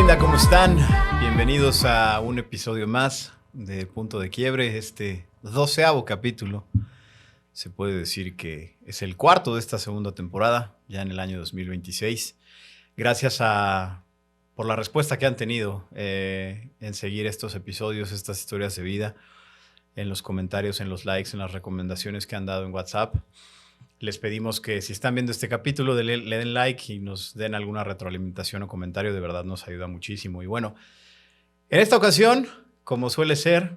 banda? ¿Cómo están? Bienvenidos a un episodio más de Punto de Quiebre, este 12º capítulo. Se puede decir que es el cuarto de esta segunda temporada, ya en el año 2026. Gracias por la respuesta que han tenido en seguir estos episodios, estas historias de vida, en los comentarios, en los likes, en las recomendaciones que han dado en WhatsApp. Les pedimos que si están viendo este capítulo le den like y nos den alguna retroalimentación o comentario. De verdad nos ayuda muchísimo. Y bueno, en esta ocasión, como suele ser,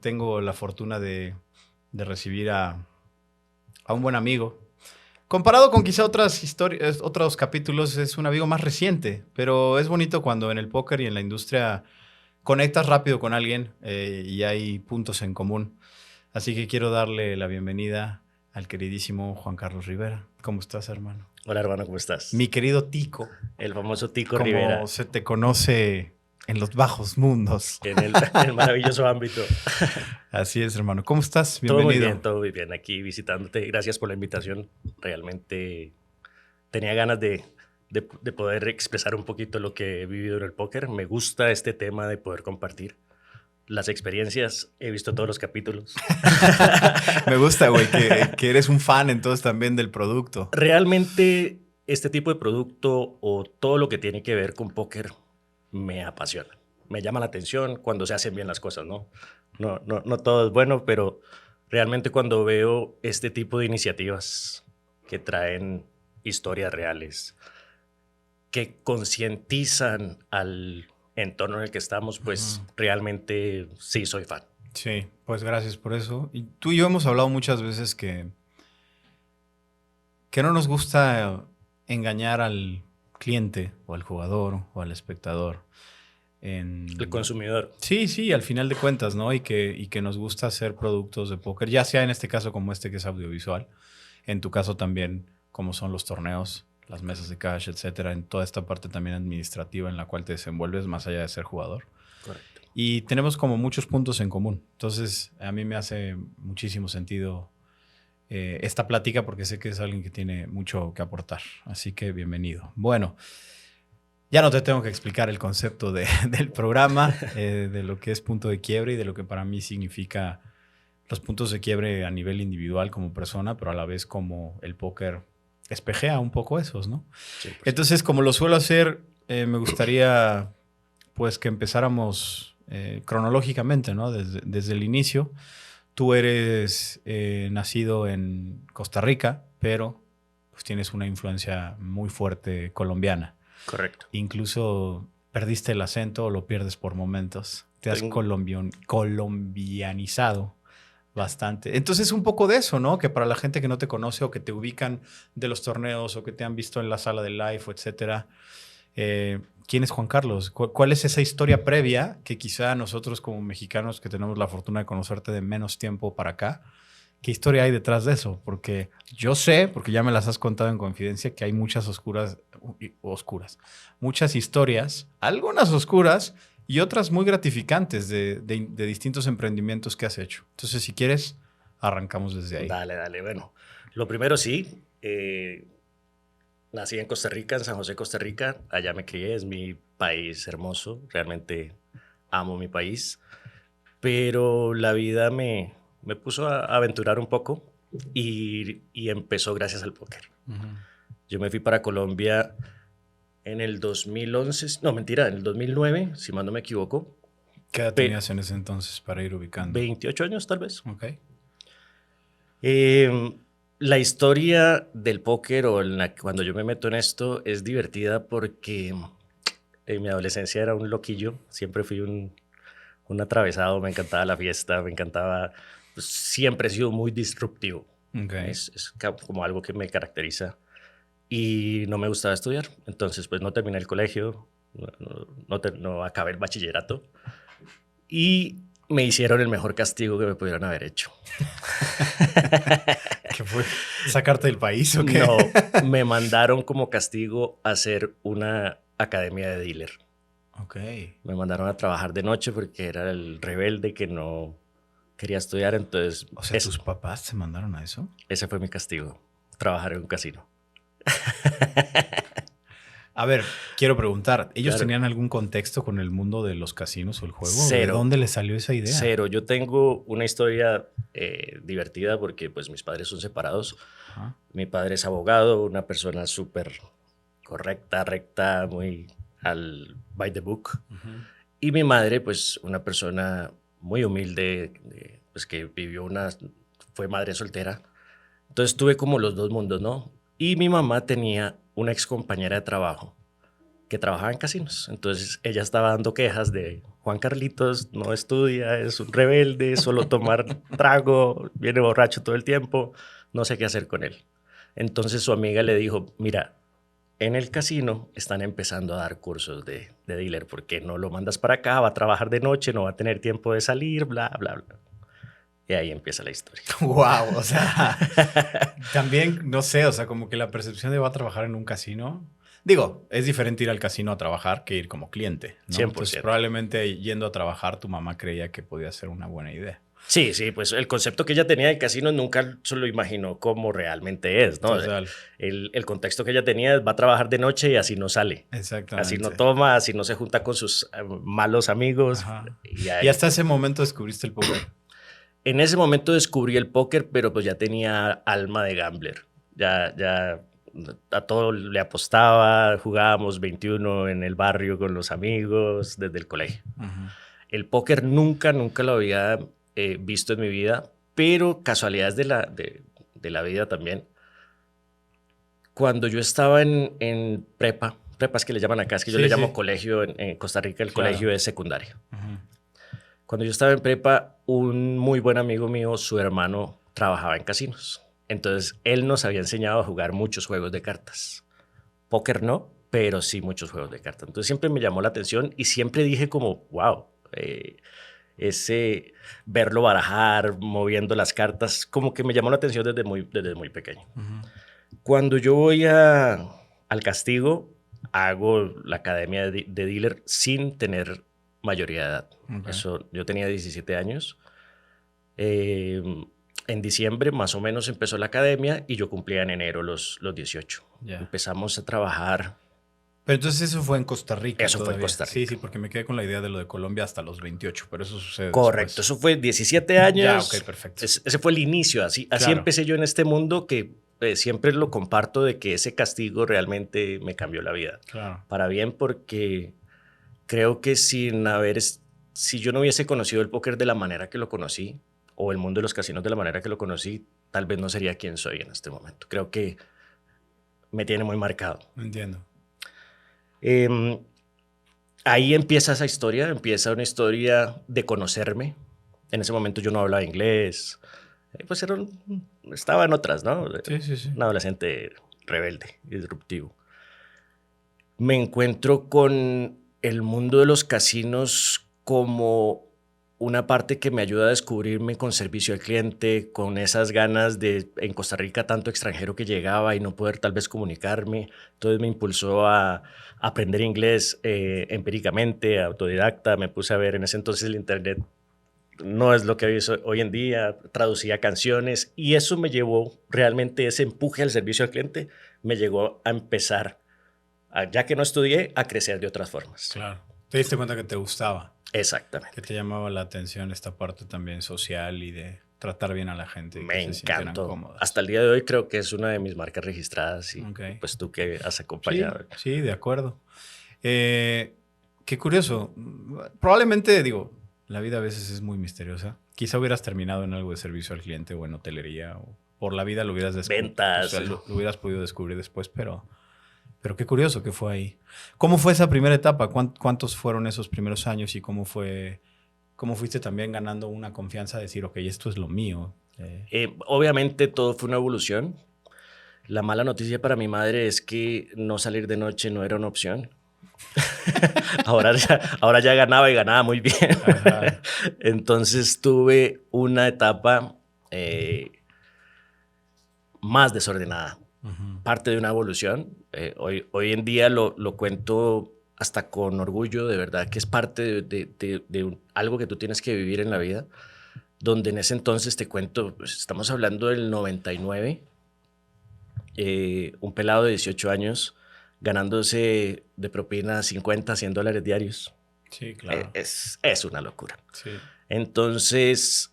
tengo la fortuna de recibir a un buen amigo. Comparado con quizá otras historias, otros capítulos, es un amigo más reciente, pero es bonito cuando en el póker y en la industria conectas rápido con alguien y hay puntos en común. Así que quiero darle la bienvenida al queridísimo Juan Carlos Rivera. ¿Cómo estás, hermano? Hola, hermano, ¿cómo estás? Mi querido Tico. El famoso Tico como Rivera. Como se te conoce en los bajos mundos. En el maravilloso ámbito. Así es, hermano. ¿Cómo estás? Bienvenido. Todo muy bien. Aquí visitándote. Gracias por la invitación. Realmente tenía ganas de poder expresar un poquito lo que he vivido en el póker. Me gusta este tema de poder compartir las experiencias. He visto todos los capítulos. Me gusta, güey, que eres un fan entonces también del producto. Realmente este tipo de producto o todo lo que tiene que ver con póker me apasiona. Me llama la atención cuando se hacen bien las cosas, ¿no? No todo es bueno, pero realmente cuando veo este tipo de iniciativas que traen historias reales, que concientizan al entorno en el que estamos, pues realmente sí soy fan. Sí, pues gracias por eso. Y tú y yo hemos hablado muchas veces que no nos gusta engañar al cliente o al jugador o al espectador. El consumidor. Sí, al final de cuentas, ¿no? Y que nos gusta hacer productos de póker, ya sea en este caso como este que es audiovisual, en tu caso también como son los torneos, las mesas de cash, etcétera, en toda esta parte también administrativa en la cual te desenvuelves más allá de ser jugador. Correcto. Y tenemos como muchos puntos en común. Entonces, a mí me hace muchísimo sentido esta plática porque sé que es alguien que tiene mucho que aportar. Así que bienvenido. Bueno, ya no te tengo que explicar el concepto del programa, de lo que es Punto de Quiebre y de lo que para mí significa los puntos de quiebre a nivel individual como persona, pero a la vez como el póker espejea un poco esos, ¿no? 100%. Entonces, como lo suelo hacer, me gustaría pues que empezáramos cronológicamente, ¿no? Desde el inicio. Tú eres nacido en Costa Rica, pero pues tienes una influencia muy fuerte colombiana. Correcto. Incluso perdiste el acento o lo pierdes por momentos. Te has colombianizado bastante. Entonces, un poco de eso, ¿no? Que para la gente que no te conoce o que te ubican de los torneos o que te han visto en la sala de live, etcétera. ¿Quién es Juan Carlos? ¿Cuál es esa historia previa que quizá nosotros como mexicanos que tenemos la fortuna de conocerte de menos tiempo para acá, qué historia hay detrás de eso? Porque yo sé, porque ya me las has contado en confidencia, que hay muchas muchas historias, algunas oscuras y otras muy gratificantes de distintos emprendimientos que has hecho. Entonces, si quieres, arrancamos desde ahí. Dale. Bueno, lo primero sí, nací en Costa Rica, en San José, Costa Rica. Allá me crié, es mi país hermoso. Realmente amo mi país. Pero la vida me puso a aventurar un poco y empezó gracias al póker. Yo me fui para Colombia en el 2011, no, mentira, en el 2009, si mal no me equivoco. ¿Qué edad tenías en ese entonces para ir ubicando? 28 años, tal vez. Ok. La historia del póker cuando yo me meto en esto es divertida porque en mi adolescencia era un loquillo, siempre fui un atravesado, me encantaba la fiesta, me encantaba, pues, siempre he sido muy disruptivo. Okay. Es como algo que me caracteriza y no me gustaba estudiar, entonces pues no terminé el colegio, no acabé el bachillerato y me hicieron el mejor castigo que me pudieran haber hecho. ¿Qué fue? ¿Sacarte del país o qué? No, me mandaron como castigo a hacer una academia de dealer. Ok. Me mandaron a trabajar de noche porque era el rebelde que no quería estudiar, entonces... O sea, ¿tus papás te mandaron a eso? Ese fue mi castigo, trabajar en un casino. A ver, quiero preguntar, ¿ellos Claro. tenían algún contexto con el mundo de los casinos o el juego? ¿De Cero. dónde les salió esa idea? Cero. Yo tengo una historia divertida porque pues mis padres son separados. Ajá. Mi padre es abogado, una persona súper correcta, recta, muy al by the book. Ujú. Y mi madre, pues una persona muy humilde, pues que fue madre soltera. Entonces tuve como los dos mundos, ¿no? Y mi mamá tenía una ex compañera de trabajo que trabajaba en casinos. Entonces ella estaba dando quejas de Juan Carlitos, no estudia, es un rebelde, solo tomar trago, viene borracho todo el tiempo, no sé qué hacer con él. Entonces su amiga le dijo, mira, en el casino están empezando a dar cursos de dealer, porque no lo mandas para acá, va a trabajar de noche, no va a tener tiempo de salir, bla, bla, bla. Y ahí empieza la historia. Wow, o sea, también, no sé, o sea, como que la percepción de va a trabajar en un casino. Digo, es diferente ir al casino a trabajar que ir como cliente, ¿no? 100%. Entonces, probablemente yendo a trabajar, tu mamá creía que podía ser una buena idea. Sí, sí, pues el concepto que ella tenía de casinos nunca se lo imaginó como realmente es, ¿no? Total. El contexto que ella tenía es va a trabajar de noche y así no sale. Exactamente. Así no toma, así no se junta con sus malos amigos. Ajá. Y Y hasta ese momento descubriste el póker. en ese momento descubrí el póker, pero pues ya tenía alma de gambler. Ya a todo le apostaba, jugábamos 21 en el barrio con los amigos desde el colegio. Ujú. El póker nunca lo había visto en mi vida, pero casualidades de la vida también. Cuando yo estaba en prepas que le llaman acá, es que yo Sí, le llamo sí. colegio en Costa Rica, el Claro. colegio es secundario. Ujú. Cuando yo estaba en prepa, un muy buen amigo mío, su hermano, trabajaba en casinos. Entonces, él nos había enseñado a jugar muchos juegos de cartas. Póker no, pero sí muchos juegos de cartas. Entonces, siempre me llamó la atención y siempre dije como, wow, ese verlo barajar, moviendo las cartas, como que me llamó la atención desde muy pequeño. Ujú. Cuando yo voy al castigo, hago la academia de dealer sin tener mayoría de edad. Ok. Eso, yo tenía 17 años. Eh, en diciembre más o menos empezó la academia y yo cumplía en enero los 18. Ya. Empezamos a trabajar. Pero entonces eso fue en Costa Rica. Eso fue en todavía. Costa Sí, Rica. sí, porque me quedé con la idea de lo de Colombia hasta los 28, pero eso sucede Correcto, después. eso fue 17 años. Ya, ok, perfecto. Ese fue el inicio, así Claro. empecé yo en este mundo que siempre lo comparto de que ese castigo realmente me cambió la vida. Claro. Para bien, porque creo que si yo no hubiese conocido el póker de la manera que lo conocí, o el mundo de los casinos de la manera que lo conocí, tal vez no sería quien soy en este momento. Creo que me tiene muy marcado. Entiendo. Ahí empieza esa historia, empieza una historia de conocerme. En ese momento yo no hablaba inglés, pues estaba en otras, ¿no? Sí, sí, sí. Un adolescente rebelde y disruptivo. Me encuentro con el mundo de los casinos como una parte que me ayuda a descubrirme con servicio al cliente, con esas ganas de, en Costa Rica, tanto extranjero que llegaba y no poder tal vez comunicarme. Entonces me impulsó a aprender inglés empíricamente, autodidacta. Me puse a ver en ese entonces el internet. No es lo que es hoy en día, traducía canciones y eso me llevó realmente, ese empuje al servicio al cliente, me llegó a empezar, ya que no estudié, a crecer de otras formas. Claro. Te diste cuenta que te gustaba, Exactamente. que te llamaba la atención esta parte también social y de tratar bien a la gente. Y Me que se sintieran encantó. cómodas. Hasta el día de hoy creo que es una de mis marcas registradas y Ok. pues tú que has Sí, acompañado. sí, de acuerdo. Qué curioso. Probablemente, digo, la vida a veces es muy misteriosa. Quizá hubieras terminado en algo de servicio al cliente o en hotelería o por la vida lo hubieras Ventas. o sea, lo hubieras podido descubrir después, pero qué curioso que fue ahí. ¿Cómo fue esa primera etapa? ¿Cuántos fueron esos primeros años y cómo fuiste también ganando una confianza de decir, ok, esto es lo mío? Obviamente todo fue una evolución. La mala noticia para mi madre es que no salir de noche no era una opción. ahora ya ganaba y ganaba muy bien. Ajá. Entonces tuve una etapa más desordenada, Ujú. parte de una evolución. Hoy en día lo cuento hasta con orgullo, de verdad que es parte de algo que tú tienes que vivir en la vida, donde en ese entonces te cuento, pues, estamos hablando del 99, un pelado de 18 años ganándose de propina 50, $100 diarios. Sí, claro. Es una locura. Sí. Entonces,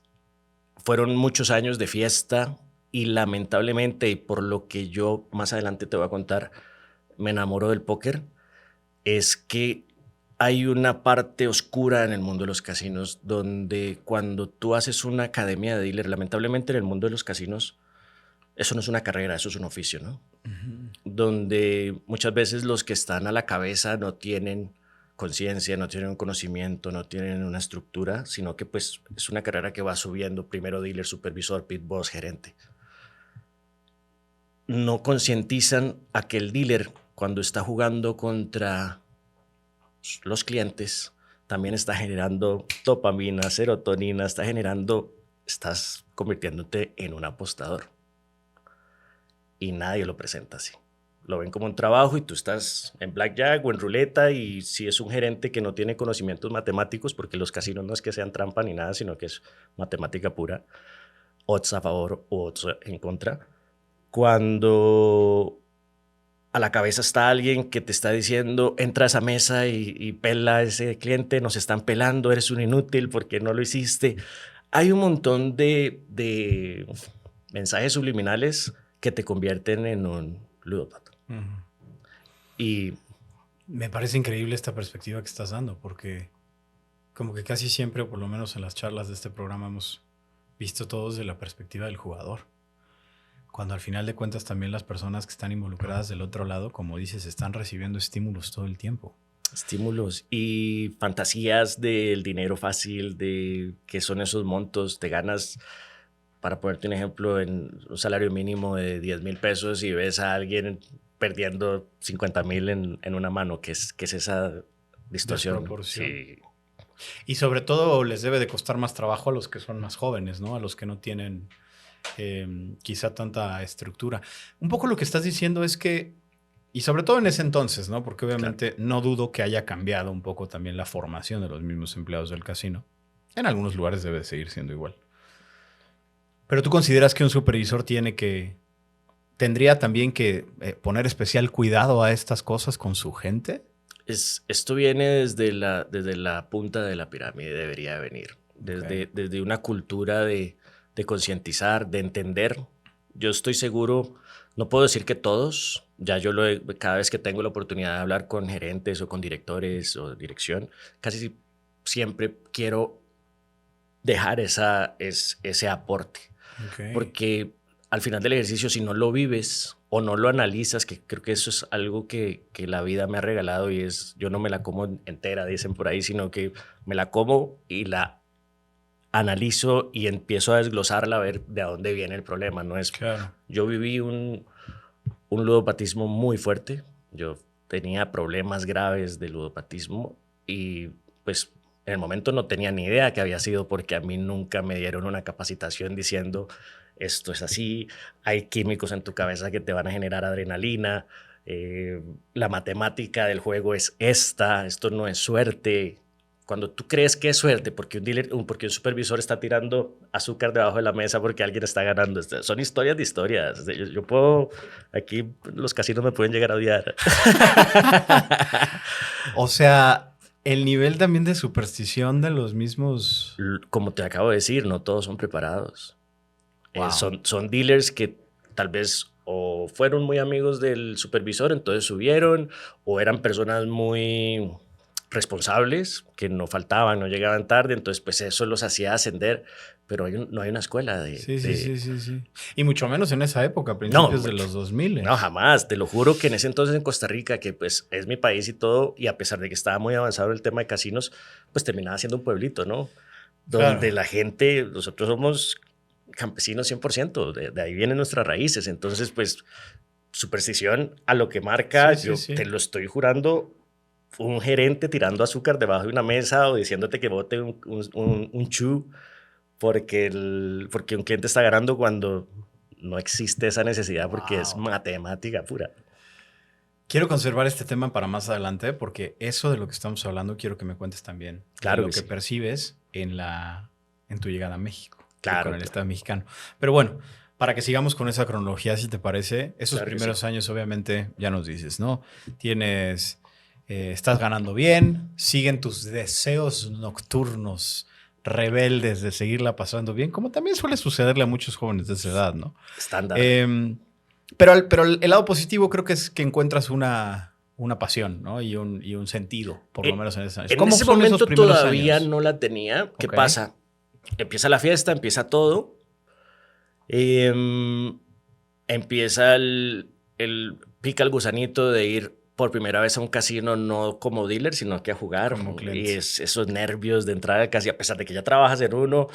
fueron muchos años de fiesta y lamentablemente, y por lo que yo más adelante te voy a contar, me enamoro del póker, es que hay una parte oscura en el mundo de los casinos donde cuando tú haces una academia de dealer, lamentablemente en el mundo de los casinos, eso no es una carrera, eso es un oficio, ¿no? Donde muchas veces los que están a la cabeza no tienen conciencia, no tienen un conocimiento, no tienen una estructura, sino que pues es una carrera que va subiendo, primero dealer, supervisor, pit boss, gerente. No concientizan a que el dealer, cuando está jugando contra los clientes, también está generando dopamina, serotonina, estás convirtiéndote en un apostador. Y nadie lo presenta así. Lo ven como un trabajo y tú estás en blackjack o en ruleta, y si es un gerente que no tiene conocimientos matemáticos, porque los casinos no es que sean trampa ni nada, sino que es matemática pura, odds a favor o odds en contra. Cuando a la cabeza está alguien que te está diciendo, entra a esa mesa y pela a ese cliente, nos están pelando, eres un inútil porque no lo hiciste. Hay un montón de mensajes subliminales que te convierten en un ludópata. Y me parece increíble esta perspectiva que estás dando, porque como que casi siempre, o por lo menos en las charlas de este programa, hemos visto todo desde la perspectiva del jugador. Cuando al final de cuentas también las personas que están involucradas del otro lado, como dices, están recibiendo estímulos todo el tiempo. Estímulos y fantasías del dinero fácil, de qué son esos montos. Te ganas, para ponerte un ejemplo, en un salario mínimo de 10,000 pesos y ves a alguien perdiendo 50,000 en una mano. ¿Qué es esa distorsión? Desproporción. Sí. Y sobre todo les debe de costar más trabajo a los que son más jóvenes, ¿no? A los que no tienen quizá tanta estructura. Un poco lo que estás diciendo es que, y sobre todo en ese entonces, ¿no? Porque obviamente no dudo que haya cambiado un poco también la formación de los mismos empleados del casino. En algunos lugares debe seguir siendo igual. Pero ¿tú consideras que un supervisor tendría también que poner especial cuidado a estas cosas con su gente? Esto viene desde la punta de la pirámide, debería venir. Desde una cultura de concientizar, de entender. Yo estoy seguro, no puedo decir que todos, cada vez que tengo la oportunidad de hablar con gerentes o con directores o dirección, casi siempre quiero dejar ese aporte. Okay. Porque al final del ejercicio, si no lo vives o no lo analizas, que creo que eso es algo que la vida me ha regalado, y yo no me la como entera, dicen por ahí, sino que me la como y la analizo y empiezo a desglosarla, a ver de dónde viene el problema. No es, claro. Yo viví un ludopatismo muy fuerte. Yo tenía problemas graves de ludopatismo y pues en el momento no tenía ni idea que había sido, porque a mí nunca me dieron una capacitación diciendo esto es así, hay químicos en tu cabeza que te van a generar adrenalina, la matemática del juego es esto no es suerte. Cuando tú crees que es suerte porque un supervisor está tirando azúcar debajo de la mesa porque alguien está ganando, son historias de historias. Yo puedo, aquí los casinos me pueden llegar a odiar. O sea, el nivel también de superstición de los mismos... Como te acabo de decir, no todos son preparados. Wow. Son dealers que tal vez o fueron muy amigos del supervisor, entonces subieron, o eran personas muy responsables, que no faltaban, no llegaban tarde, entonces pues eso los hacía ascender, pero no hay una escuela de... Sí. Y mucho menos en esa época, principios de los 2000. No, jamás. Te lo juro que en ese entonces en Costa Rica, que pues es mi país y todo, y a pesar de que estaba muy avanzado el tema de casinos, pues terminaba siendo un pueblito, ¿no? Donde la gente, nosotros somos campesinos 100%, de ahí vienen nuestras raíces, entonces pues superstición a lo que marca, te lo estoy jurando, un gerente tirando azúcar debajo de una mesa o diciéndote que bote un chu porque un cliente está ganando cuando no existe esa necesidad, porque es matemática pura. Quiero conservar este tema para más adelante, porque eso de lo que estamos hablando quiero que me cuentes también. Claro, lo que percibes en tu llegada a México. Claro. Con el Estado mexicano. Pero bueno, para que sigamos con esa cronología, si te parece, esos Claro que primeros sí. años obviamente ya nos dices, ¿no? Estás ganando bien, siguen tus deseos nocturnos rebeldes de seguirla pasando bien, como también suele sucederle a muchos jóvenes de esa edad, ¿no? Estándar. Pero el lado positivo creo que es que encuentras una pasión, ¿no? Y un sentido, por lo menos en esos años. En ¿Cómo ese son esos momento primeros todavía años? no la tenía. ¿Qué Ok. pasa? Empieza la fiesta, empieza todo. Em, empieza pica el gusanito de ir por primera vez a un casino, no como dealer, sino que a jugar. Como Y cliente. esos nervios de entrar casi, a pesar de que ya trabajas en uno,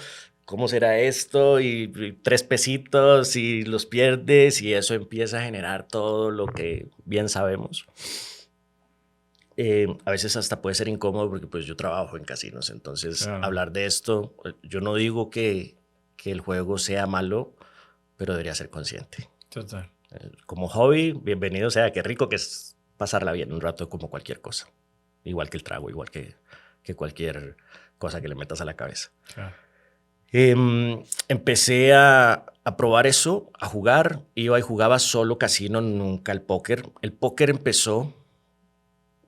¿cómo será esto? Y 3 pesitos y los pierdes y eso empieza a generar todo lo que bien sabemos. A veces hasta puede ser incómodo porque pues yo trabajo en casinos, entonces Claro. hablar de esto, yo no digo que el juego sea malo, pero debería ser consciente. Total. Como hobby, bienvenido sea, qué rico que es pasarla bien un rato como cualquier cosa, igual que el trago, igual que cualquier cosa que le metas a la cabeza. Claro. Empecé a probar eso, a jugar, iba y jugaba solo casino, nunca el póker. El póker empezó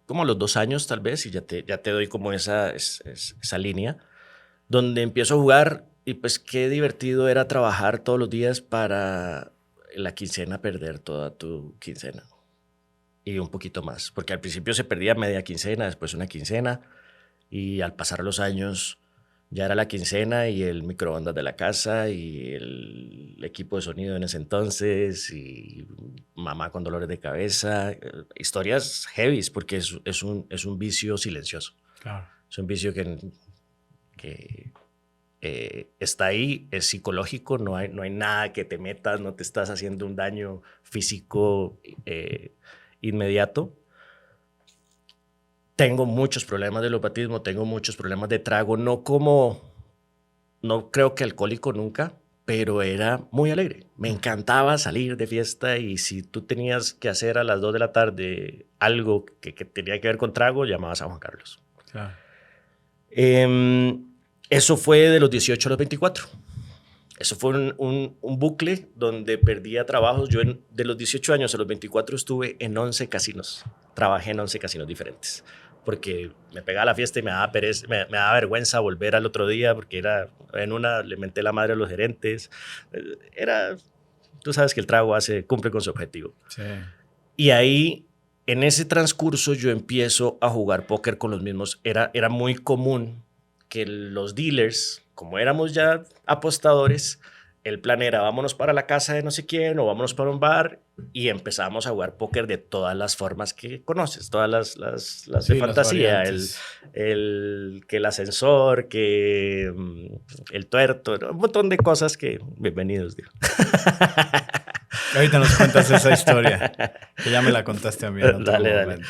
como a los 2 años tal vez, y ya te doy como esa línea, donde empiezo a jugar y pues qué divertido era trabajar todos los días para la quincena perder toda tu quincena. Y un poquito más, porque al principio se perdía media quincena, después una quincena, y al pasar los años ya era la quincena y el microondas de la casa y el equipo de sonido en ese entonces y mamá con dolores de cabeza. Historias heavies porque es un vicio silencioso. Claro. Es un vicio que está ahí, es psicológico, no hay nada que te metas, no te estás haciendo un daño físico inmediato. Tengo muchos problemas de lopatismo, tengo muchos problemas de trago, no creo que alcohólico nunca, pero era muy alegre. Me encantaba salir de fiesta y si tú tenías que hacer a las 2 de la tarde algo que tenía que ver con trago, llamabas a Juan Carlos. Claro. Eso fue de los 18 a los 24. Eso fue un bucle donde perdía trabajos. Yo de los 18 años a los 24 estuve en 11 casinos. Trabajé en 11 casinos diferentes. Porque me pegaba la fiesta y me daba pereza, me daba vergüenza volver al otro día porque en una le menté la madre a los gerentes. Tú sabes que el trago cumple con su objetivo. Sí. Y ahí, en ese transcurso, yo empiezo a jugar póker con los mismos. Era muy común que los dealers, como éramos ya apostadores, el plan era vámonos para la casa de no sé quién o vámonos para un bar y empezamos a jugar póker de todas las formas que conoces, todas las Sí, de las fantasía, variantes. que el ascensor, que el tuerto, un montón de cosas que bienvenidos, digo. Ahorita nos cuentas esa historia, que ya me la contaste a mí en otro momento.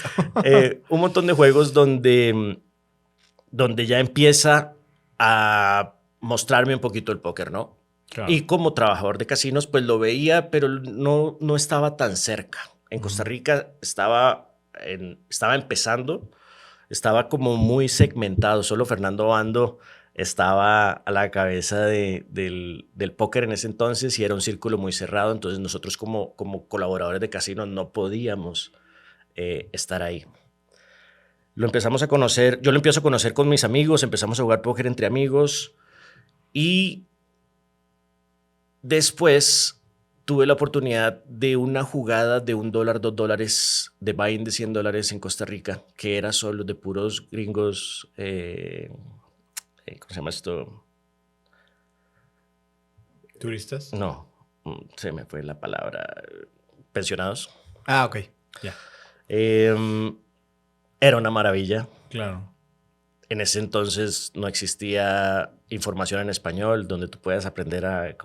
Un montón de juegos donde ya empieza a mostrarme un poquito el póker, ¿no? Claro. Y como trabajador de casinos, pues lo veía, pero no estaba tan cerca. En Costa Rica estaba empezando, estaba como muy segmentado. Solo Fernando Bando estaba a la cabeza del póker en ese entonces y era un círculo muy cerrado. Entonces nosotros como colaboradores de casinos no podíamos estar ahí. Lo empezamos a conocer, yo lo empiezo a conocer con mis amigos, empezamos a jugar póker entre amigos y después tuve la oportunidad de una jugada de $1, $2 de buy-in de $100 en Costa Rica, que era solo de puros gringos, ¿cómo se llama esto? ¿Turistas? No, se me fue la palabra, pensionados. Ah, ok, ya. Era una maravilla. Claro. En ese entonces no existía información en español donde tú puedas aprender a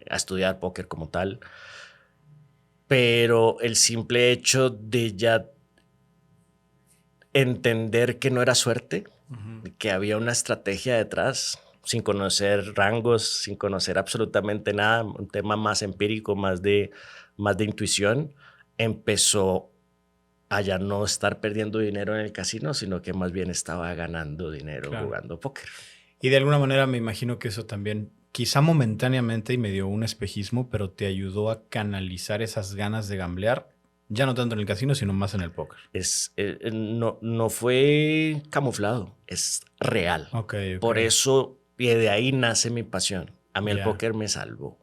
estudiar póker como tal. Pero el simple hecho de ya entender que no era suerte, que había una estrategia detrás, sin conocer rangos, sin conocer absolutamente nada, un tema más empírico, más de intuición, empezó a ya no estar perdiendo dinero en el casino, sino que más bien estaba ganando dinero jugando póker. Y de alguna manera me imagino que eso también quizá momentáneamente y me dio un espejismo, pero te ayudó a canalizar esas ganas de gamblear, ya no tanto en el casino, sino más en el póker. No fue camuflado, es real. Ok. Por eso, y de ahí nace mi pasión. A mí el Ya. póker me salvó.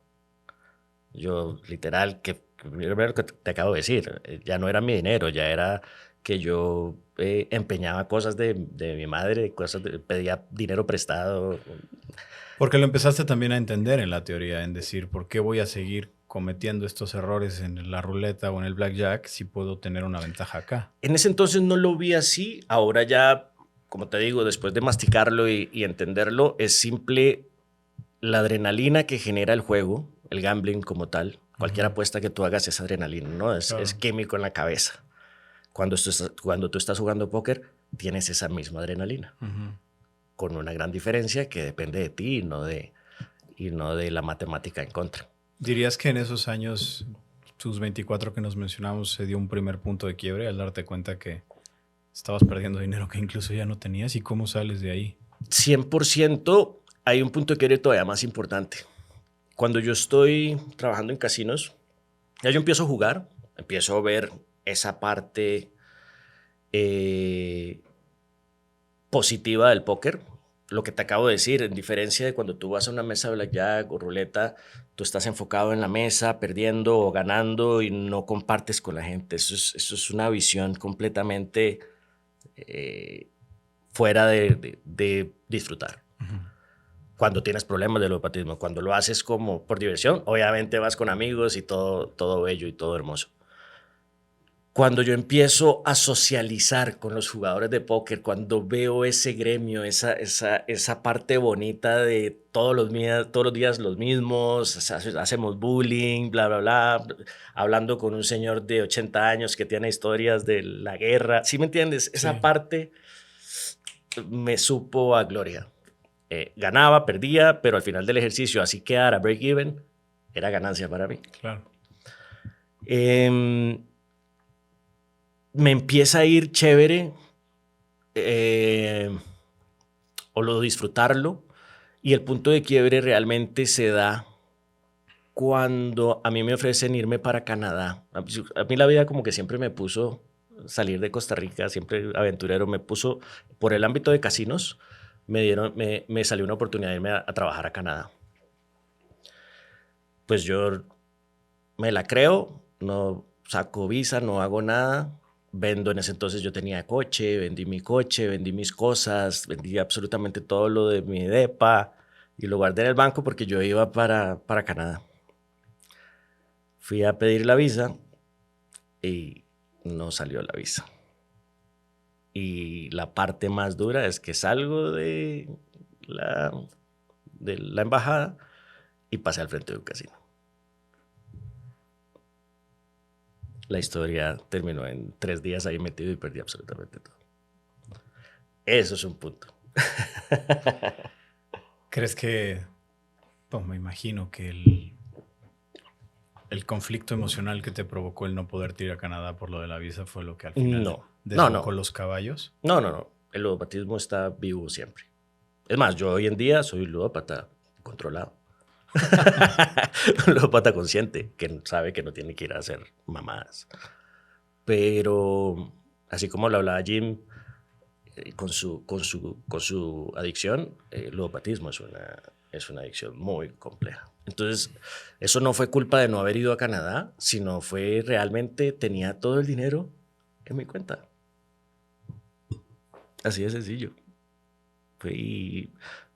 Yo, literal, que primero que te acabo de decir, ya no era mi dinero, ya era que yo empeñaba cosas de mi madre, pedía dinero prestado. Porque lo empezaste también a entender en la teoría, en decir, ¿por qué voy a seguir cometiendo estos errores en la ruleta o en el blackjack si puedo tener una ventaja acá? En ese entonces no lo vi así, ahora ya, como te digo, después de masticarlo y entenderlo, es simple la adrenalina que genera el juego, el gambling como tal. Cualquier apuesta que tú hagas es adrenalina, ¿no? Es químico en la cabeza. Cuando tú estás jugando póker, tienes esa misma adrenalina. Con una gran diferencia que depende de ti y no de la matemática en contra. ¿Dirías que en esos años, tus 24 que nos mencionamos, se dio un primer punto de quiebre al darte cuenta que estabas perdiendo dinero que incluso ya no tenías? ¿Y cómo sales de ahí? 100%. Hay un punto de quiebre todavía más importante. Cuando yo estoy trabajando en casinos, ya yo empiezo a jugar, empiezo a ver esa parte positiva del póker. Lo que te acabo de decir, en diferencia de cuando tú vas a una mesa de blackjack o ruleta, tú estás enfocado en la mesa, perdiendo o ganando y no compartes con la gente. Eso es una visión completamente fuera de disfrutar. Cuando tienes problemas de ludopatismo, cuando lo haces como por diversión, obviamente vas con amigos y todo bello y todo hermoso. Cuando yo empiezo a socializar con los jugadores de póker, cuando veo ese gremio, esa parte bonita de todos los días los mismos, hacemos bullying, bla, bla, bla, hablando con un señor de 80 años que tiene historias de la guerra, ¿sí me entiendes? Sí. Esa parte me supo a gloria. Ganaba, perdía, pero al final del ejercicio, así quedara break-even, era ganancia para mí. Claro. Me empieza a ir chévere o lo disfrutarlo, y el punto de quiebre realmente se da cuando a mí me ofrecen irme para Canadá. A mí la vida como que siempre me puso salir de Costa Rica, siempre aventurero, me puso por el ámbito de casinos, me salió una oportunidad de irme a trabajar a Canadá. Pues yo me la creo, no saco visa, no hago nada. Vendo, en ese entonces yo tenía coche, vendí mi coche, vendí mis cosas, vendí absolutamente todo lo de mi depa y lo guardé en el banco porque yo iba para Canadá. Fui a pedir la visa y no salió la visa. Y la parte más dura es que salgo de la embajada y pasé al frente de un casino. La historia terminó en 3 días ahí metido y perdí absolutamente todo. Eso es un punto. ¿Crees que, pues me imagino que el conflicto emocional que te provocó el no poder ir a Canadá por lo de la visa fue lo que al final desbocó los caballos? No. El ludopatismo está vivo siempre. Es más, yo hoy en día soy ludópata controlado. Un ludópata consciente que sabe que no tiene que ir a hacer mamadas. Pero así como lo hablaba Jim con su adicción, el ludopatismo es una adicción muy compleja. Entonces, eso no fue culpa de no haber ido a Canadá, sino fue realmente tenía todo el dinero en mi cuenta. Así de sencillo.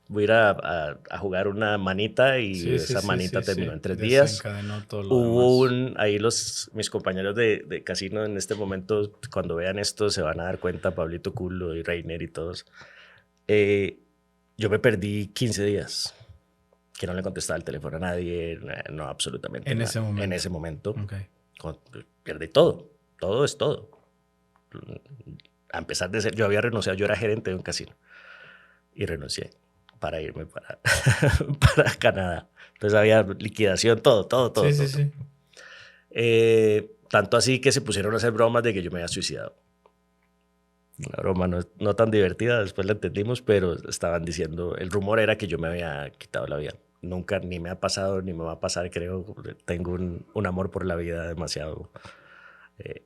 Voy a ir a jugar una manita y esa manita terminó en 3 días. Hubo ahí mis compañeros de casino en este momento, cuando vean esto, se van a dar cuenta, Pablito Culo y Reiner y todos. Yo me perdí 15 días, que no le contestaba el teléfono a nadie, no, absolutamente en nada. En ese momento. Okay. Perdí todo. Todo es todo. A pesar de ser, yo había renunciado, yo era gerente de un casino y renuncié para irme para Canadá. Entonces había liquidación, todo. Sí. Tanto así que se pusieron a hacer bromas de que yo me había suicidado. Una broma no tan divertida, después la entendimos, pero estaban diciendo, el rumor era que yo me había quitado la vida. nunca ni me ha pasado ni me va a pasar, creo. Tengo un amor por la vida demasiado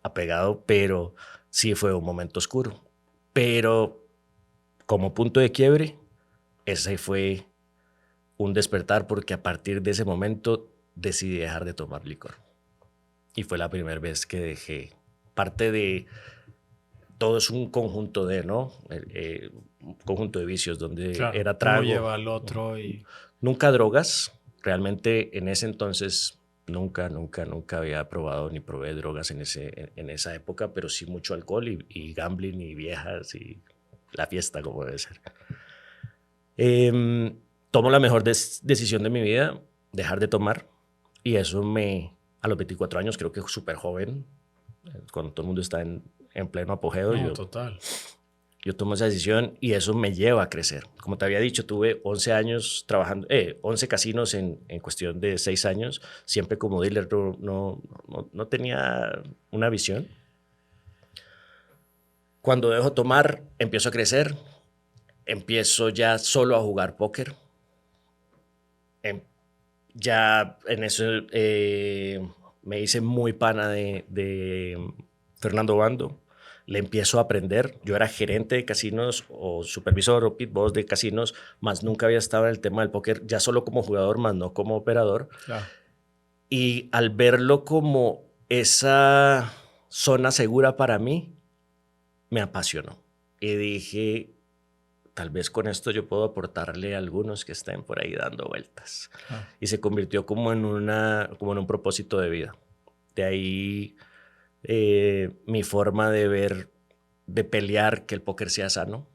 apegado, pero sí fue un momento oscuro. Pero como punto de quiebre, ese fue un despertar, porque a partir de ese momento decidí dejar de tomar licor. Y fue la primera vez que dejé. Parte de todo es un conjunto de, ¿no? Un conjunto de vicios donde Claro, era uno trago. lleva al otro y... Nunca drogas. Realmente en ese entonces nunca había probado ni probé drogas en esa época, pero sí mucho alcohol y gambling y viejas y la fiesta como debe ser. Tomo la mejor decisión de mi vida, dejar de tomar, y eso a los 24 años, creo que súper joven, cuando todo el mundo está en pleno apogeo, No, total. yo tomo esa decisión y eso me lleva a crecer. Como te había dicho, tuve 11 años trabajando, 11 casinos en cuestión de 6 años, siempre como dealer, no tenía una visión. Cuando dejo tomar, empiezo a crecer, empiezo ya solo a jugar póker. Ya en eso me hice muy pana de Fernando Bando. Le empiezo a aprender. Yo era gerente de casinos o supervisor o pit boss de casinos, más nunca había estado en el tema del póker, ya solo como jugador, más no como operador. Claro. Y al verlo como esa zona segura para mí, me apasionó. Y dije, tal vez con esto yo puedo aportarle a algunos que estén por ahí dando vueltas. Y se convirtió como en un propósito de vida. De ahí mi forma de ver, de pelear que el póker sea sano,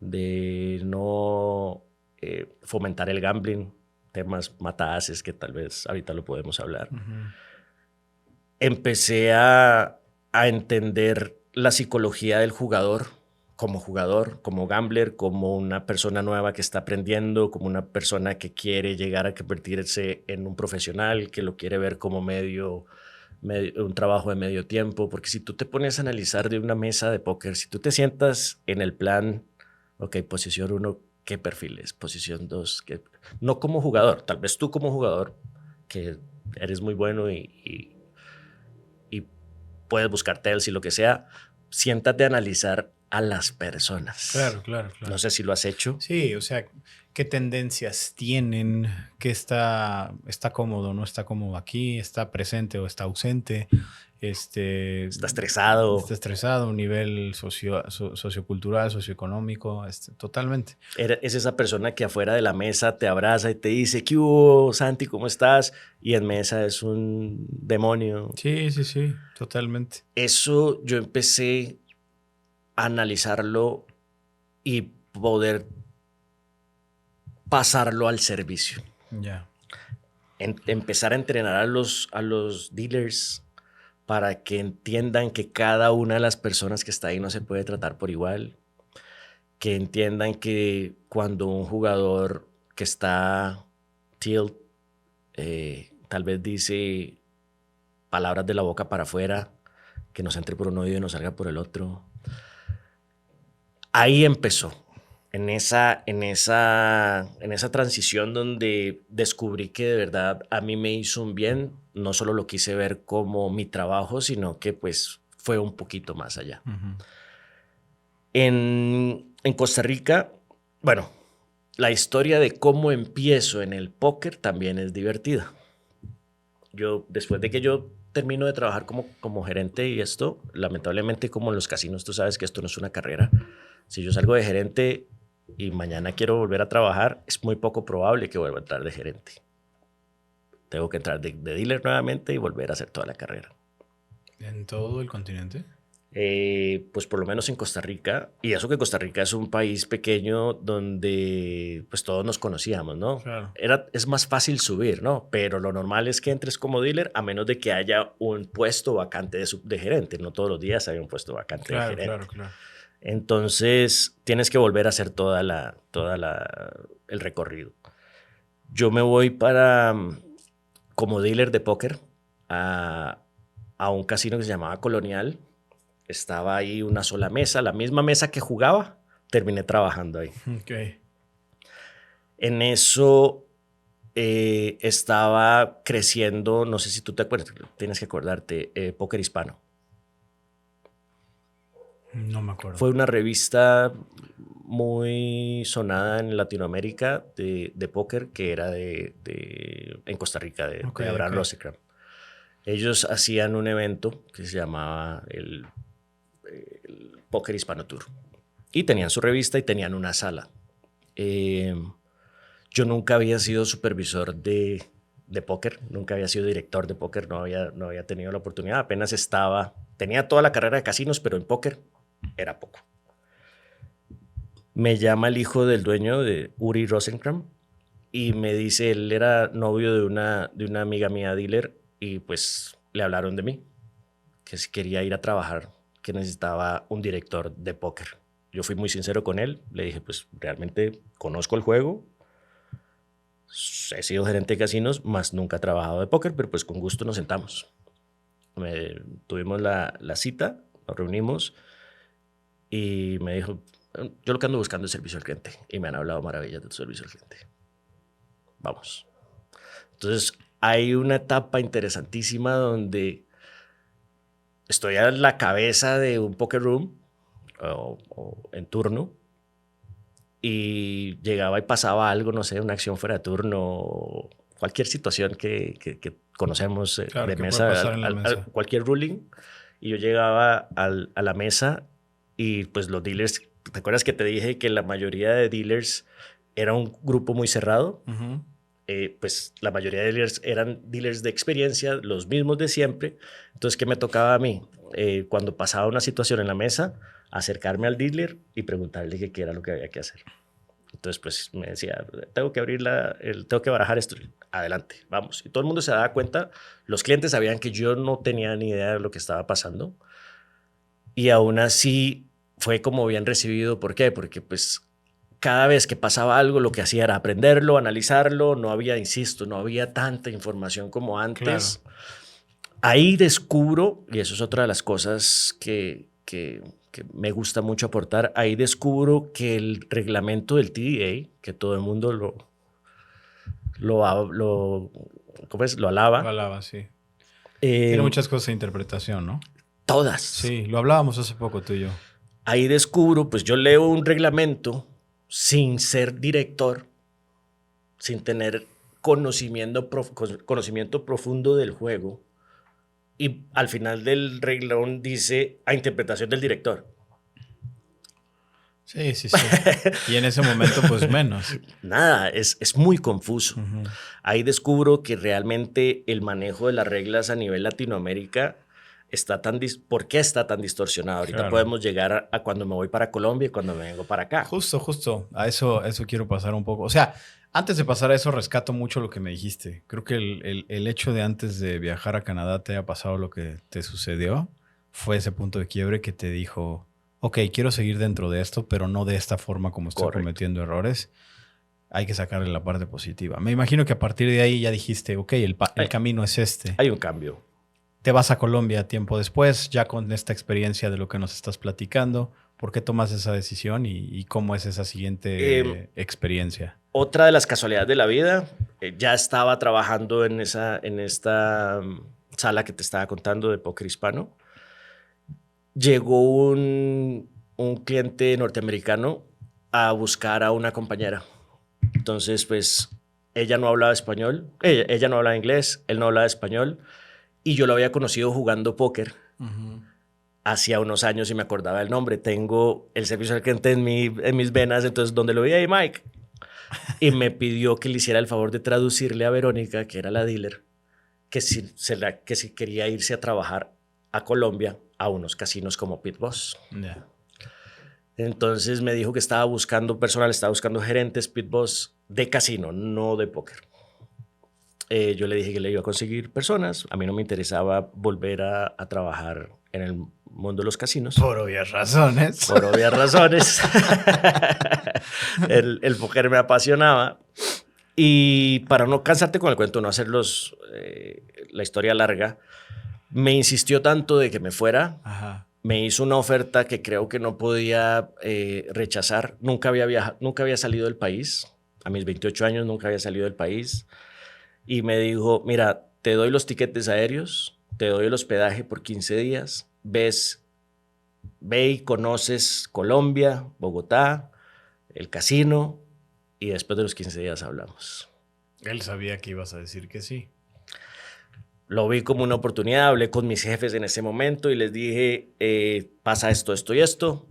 de no fomentar el gambling, temas matahaces que tal vez ahorita lo podemos hablar. Empecé a entender la psicología del jugador, como gambler, como una persona nueva que está aprendiendo, como una persona que quiere llegar a convertirse en un profesional, que lo quiere ver como un trabajo de medio tiempo, porque si tú te pones a analizar de una mesa de póker, si tú te sientas en el plan, ok, posición 1, ¿qué perfil es? Posición 2, no como jugador, tal vez tú como jugador, que eres muy bueno y puedes buscar tells y lo que sea, siéntate a analizar a las personas. Claro. No sé si lo has hecho. Sí, o sea, qué tendencias tienen, qué está cómodo, no está cómodo aquí, está presente o está ausente, Está estresado. nivel sociocultural, socioeconómico, totalmente. Es esa persona que afuera de la mesa te abraza y te dice, ¿qué hubo, Santi? ¿Cómo estás? Y en mesa es un demonio. Sí, totalmente. Eso yo empecé a analizarlo y poder pasarlo al servicio. Ya. Empezar a entrenar a los dealers para que entiendan que cada una de las personas que está ahí no se puede tratar por igual, que entiendan que cuando un jugador que está tilt tal vez dice palabras de la boca para afuera, que nos entre por un oído y nos salga por el otro. Ahí empezó, en esa transición donde descubrí que de verdad a mí me hizo un bien. No solo lo quise ver como mi trabajo, sino que pues fue un poquito más allá. En Costa Rica, bueno, la historia de cómo empiezo en el póker también es divertida. Después de que yo termino de trabajar como gerente y esto, lamentablemente como en los casinos tú sabes que esto no es una carrera. Si yo salgo de gerente y mañana quiero volver a trabajar, es muy poco probable que vuelva a entrar de gerente. Tengo que entrar de dealer nuevamente y volver a hacer toda la carrera. ¿En todo el continente? Pues por lo menos en Costa Rica, y eso que Costa Rica es un país pequeño donde pues todos nos conocíamos, ¿no? Claro. Es más fácil subir, ¿no? Pero lo normal es que entres como dealer a menos de que haya un puesto vacante de gerente. No todos los días hay un puesto vacante de gerente. Claro. Entonces tienes que volver a hacer el recorrido. Yo me voy como dealer de póker a un casino que se llamaba Colonial. Estaba ahí una sola mesa, la misma mesa que jugaba, terminé trabajando ahí. Okay. En eso estaba creciendo, no sé si tú te acuerdas, tienes que acordarte, Póker Hispano. No me acuerdo. Fue una revista muy sonada en Latinoamérica de póker que era en Costa Rica, de Abraham Rosenkrantz. Ellos hacían un evento que se llamaba el Póker Hispano Tour. Y tenían su revista y tenían una sala. Yo nunca había sido supervisor de póker, nunca había sido director de póker, no había tenido la oportunidad. Apenas tenía toda la carrera de casinos, pero en póker era poco. Me llama el hijo del dueño de Uri Rosenkrantz y me dice, él era novio de una amiga mía dealer y pues le hablaron de mí, que si quería ir a trabajar, que necesitaba un director de póker. Yo fui muy sincero con él, le dije, pues realmente conozco el juego, he sido gerente de casinos, más nunca he trabajado de póker, pero pues con gusto nos sentamos. Tuvimos la cita, nos reunimos y me dijo, yo lo que ando buscando es servicio al cliente y me han hablado maravillas del servicio al cliente. Vamos. Entonces hay una etapa interesantísima donde estoy a la cabeza de un poker room o en turno y llegaba y pasaba algo, no sé, una acción fuera de turno, cualquier situación que conocemos claro, de que mesa, puede pasar en la mesa. cualquier ruling, y yo llegaba a la mesa y pues los dealers, ¿te acuerdas que te dije que la mayoría de dealers era un grupo muy cerrado? Uh-huh. Pues la mayoría de dealers eran dealers de experiencia, los mismos de siempre. Entonces, ¿qué me tocaba a mí? Cuando pasaba una situación en la mesa, acercarme al dealer y preguntarle qué era lo que había que hacer. Entonces, pues me decía, tengo que barajar esto. Adelante, vamos. Y todo el mundo se daba cuenta, los clientes sabían que yo no tenía ni idea de lo que estaba pasando. Y aún así fue como bien recibido. ¿Por qué? Porque pues cada vez que pasaba algo, lo que hacía era aprenderlo, analizarlo. No había, insisto, no había tanta información como antes. Claro. Ahí descubro, y eso es otra de las cosas que me gusta mucho aportar, ahí descubro que el reglamento del TDA, que todo el mundo lo alaba. Lo alaba, sí. Tiene muchas cosas de interpretación, ¿no? Todas. Sí, lo hablábamos hace poco tú y yo. Ahí descubro, pues yo leo un reglamento sin ser director, sin tener conocimiento profundo del juego, y al final del reglón dice a interpretación del director. Sí. Y en ese momento, pues menos. Nada, es muy confuso. Uh-huh. Ahí descubro que realmente el manejo de las reglas a nivel Latinoamérica ¿por qué está tan distorsionado? Ahorita claro. Podemos llegar a cuando me voy para Colombia y cuando me vengo para acá. Justo. A eso quiero pasar un poco. O sea, antes de pasar a eso, rescato mucho lo que me dijiste. Creo que el hecho de antes de viajar a Canadá te haya pasado lo que te sucedió fue ese punto de quiebre que te dijo, ok, quiero seguir dentro de esto, pero no de esta forma como estoy cometiendo errores. Hay que sacarle la parte positiva. Me imagino que a partir de ahí ya dijiste, ok, el camino es este. Hay un cambio. Te vas a Colombia tiempo después, ya con esta experiencia de lo que nos estás platicando. ¿Por qué tomas esa decisión y cómo es esa siguiente experiencia? Otra de las casualidades de la vida, ya estaba trabajando en esta sala que te estaba contando de póker hispano. Llegó un cliente norteamericano a buscar a una compañera. Entonces, pues, ella no hablaba español, ella no hablaba inglés, él no hablaba español. Y yo lo había conocido jugando póker hacía unos años y me acordaba el nombre. Tengo el servicio al cliente en mis venas, entonces donde lo vi ahí, Mike. Y me pidió que le hiciera el favor de traducirle a Verónica, que era la dealer, que si quería irse a trabajar a Colombia a unos casinos como Pit Boss. Yeah. Entonces me dijo que estaba buscando personal, estaba buscando gerentes Pit Boss de casino, no de póker. Yo le dije que le iba a conseguir personas. A mí no me interesaba volver a trabajar en el mundo de los casinos. Por obvias razones. Por obvias razones. el póker me apasionaba. Y para no cansarte con el cuento, no hacer la historia larga, me insistió tanto de que me fuera. Ajá. Me hizo una oferta que creo que no podía rechazar. Nunca había salido del país. a mis 28 años, nunca había salido del país, y me dijo, mira, te doy los tiquetes aéreos, te doy el hospedaje por 15 días, ve y conoces Colombia, Bogotá, el casino, y después de los 15 días hablamos. Él sabía que ibas a decir que sí. Lo vi como una oportunidad, hablé con mis jefes en ese momento y les dije, pasa esto, esto y esto.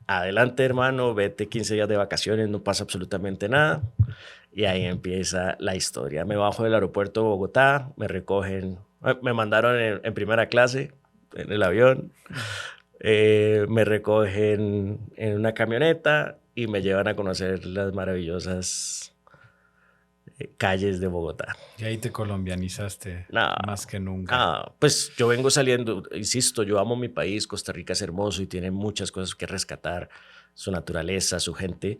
Adelante, hermano, vete 15 días de vacaciones, no pasa absolutamente nada. Y ahí empieza la historia. Me bajo del aeropuerto de Bogotá, me recogen, me mandaron en primera clase en el avión, me recogen en una camioneta y me llevan a conocer las maravillosas calles de Bogotá. Y ahí te colombianizaste No, más que nunca. pues yo vengo saliendo, insisto, yo amo mi país, Costa Rica es hermoso y tiene muchas cosas que rescatar, su naturaleza, su gente,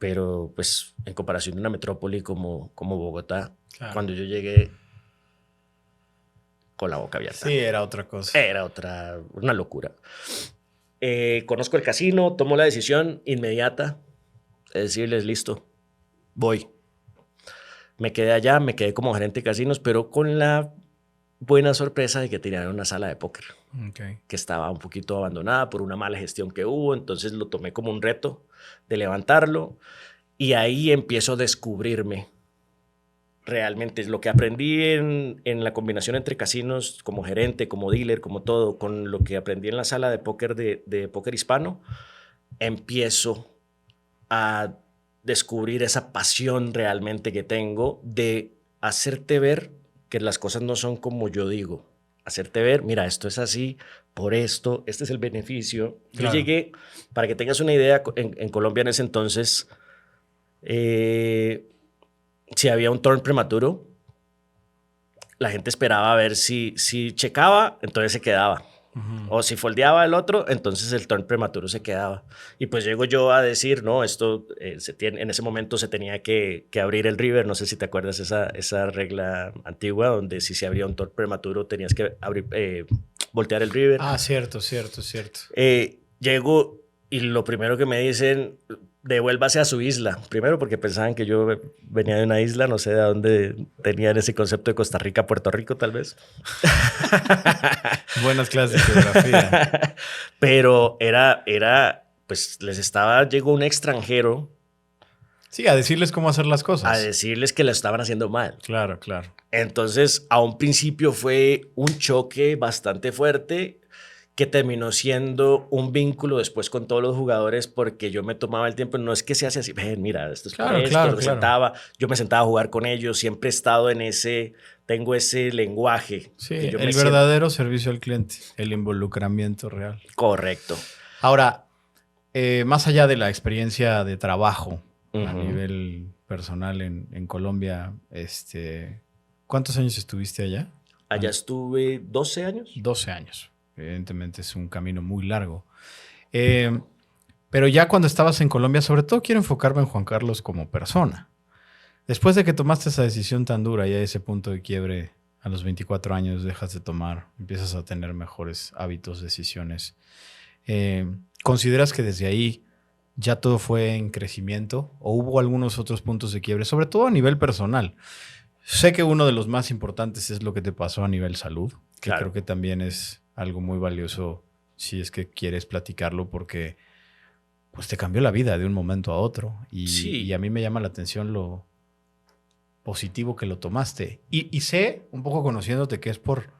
pero pues en comparación de una metrópoli como Bogotá, Claro. cuando yo llegué con la boca abierta. Sí, era otra cosa. Era una locura. Conozco el casino, tomo la decisión inmediata de decirles, listo, voy. Me quedé allá, me quedé como gerente de casinos, pero con la buena sorpresa de que tenían una sala de póker Okay. que estaba un poquito abandonada por una mala gestión que hubo, entonces lo tomé como un reto de levantarlo y ahí empiezo a descubrirme realmente lo que aprendí en la combinación entre casinos como gerente, como dealer, como todo, con lo que aprendí en la sala de póker de póker hispano, empiezo a descubrir esa pasión realmente que tengo de hacerte ver que las cosas no son como yo digo. Hacerte ver, mira, esto es así, por esto, este es el beneficio. Claro. Yo llegué, para que tengas una idea, en Colombia en ese entonces, si había un turn prematuro, la gente esperaba a ver si checaba, entonces se quedaba. O si foldeaba el otro, entonces el turn prematuro se quedaba. Y pues llego yo a decir, no, esto en ese momento se tenía que abrir el river. No sé si te acuerdas esa regla antigua donde si se abría un turn prematuro tenías que voltear el river. Ah, cierto. Llego y lo primero que me dicen, devuélvase a su isla. Primero porque pensaban que yo venía de una isla, no sé de dónde tenían ese concepto de Costa Rica, Puerto Rico, tal vez. Buenas clases de geografía. Pero pues llegó un extranjero. Sí, a decirles cómo hacer las cosas. A decirles que lo estaban haciendo mal. Claro. Entonces, a un principio fue un choque bastante fuerte que terminó siendo un vínculo después con todos los jugadores porque yo me tomaba el tiempo, no es que se hace así, ven, mira, esto es claro, esto, claro. Yo me sentaba a jugar con ellos, siempre he estado tengo ese lenguaje. Sí, que yo el verdadero servicio al cliente, el involucramiento real. Correcto. Ahora, más allá de la experiencia de trabajo a nivel personal en Colombia, ¿cuántos años estuviste allá? Allá estuve 12 años. 12 años. Evidentemente es un camino muy largo. Pero ya cuando estabas en Colombia, sobre todo quiero enfocarme en Juan Carlos como persona. Después de que tomaste esa decisión tan dura y a ese punto de quiebre a los 24 años dejas de tomar, empiezas a tener mejores hábitos, decisiones. ¿Consideras que desde ahí ya todo fue en crecimiento o hubo algunos otros puntos de quiebre, sobre todo a nivel personal? Sé que uno de los más importantes es lo que te pasó a nivel salud, que Claro. creo que también es algo muy valioso si es que quieres platicarlo porque pues te cambió la vida de un momento a otro y a mí me llama la atención lo positivo que lo tomaste. Y sé, un poco conociéndote, que es porque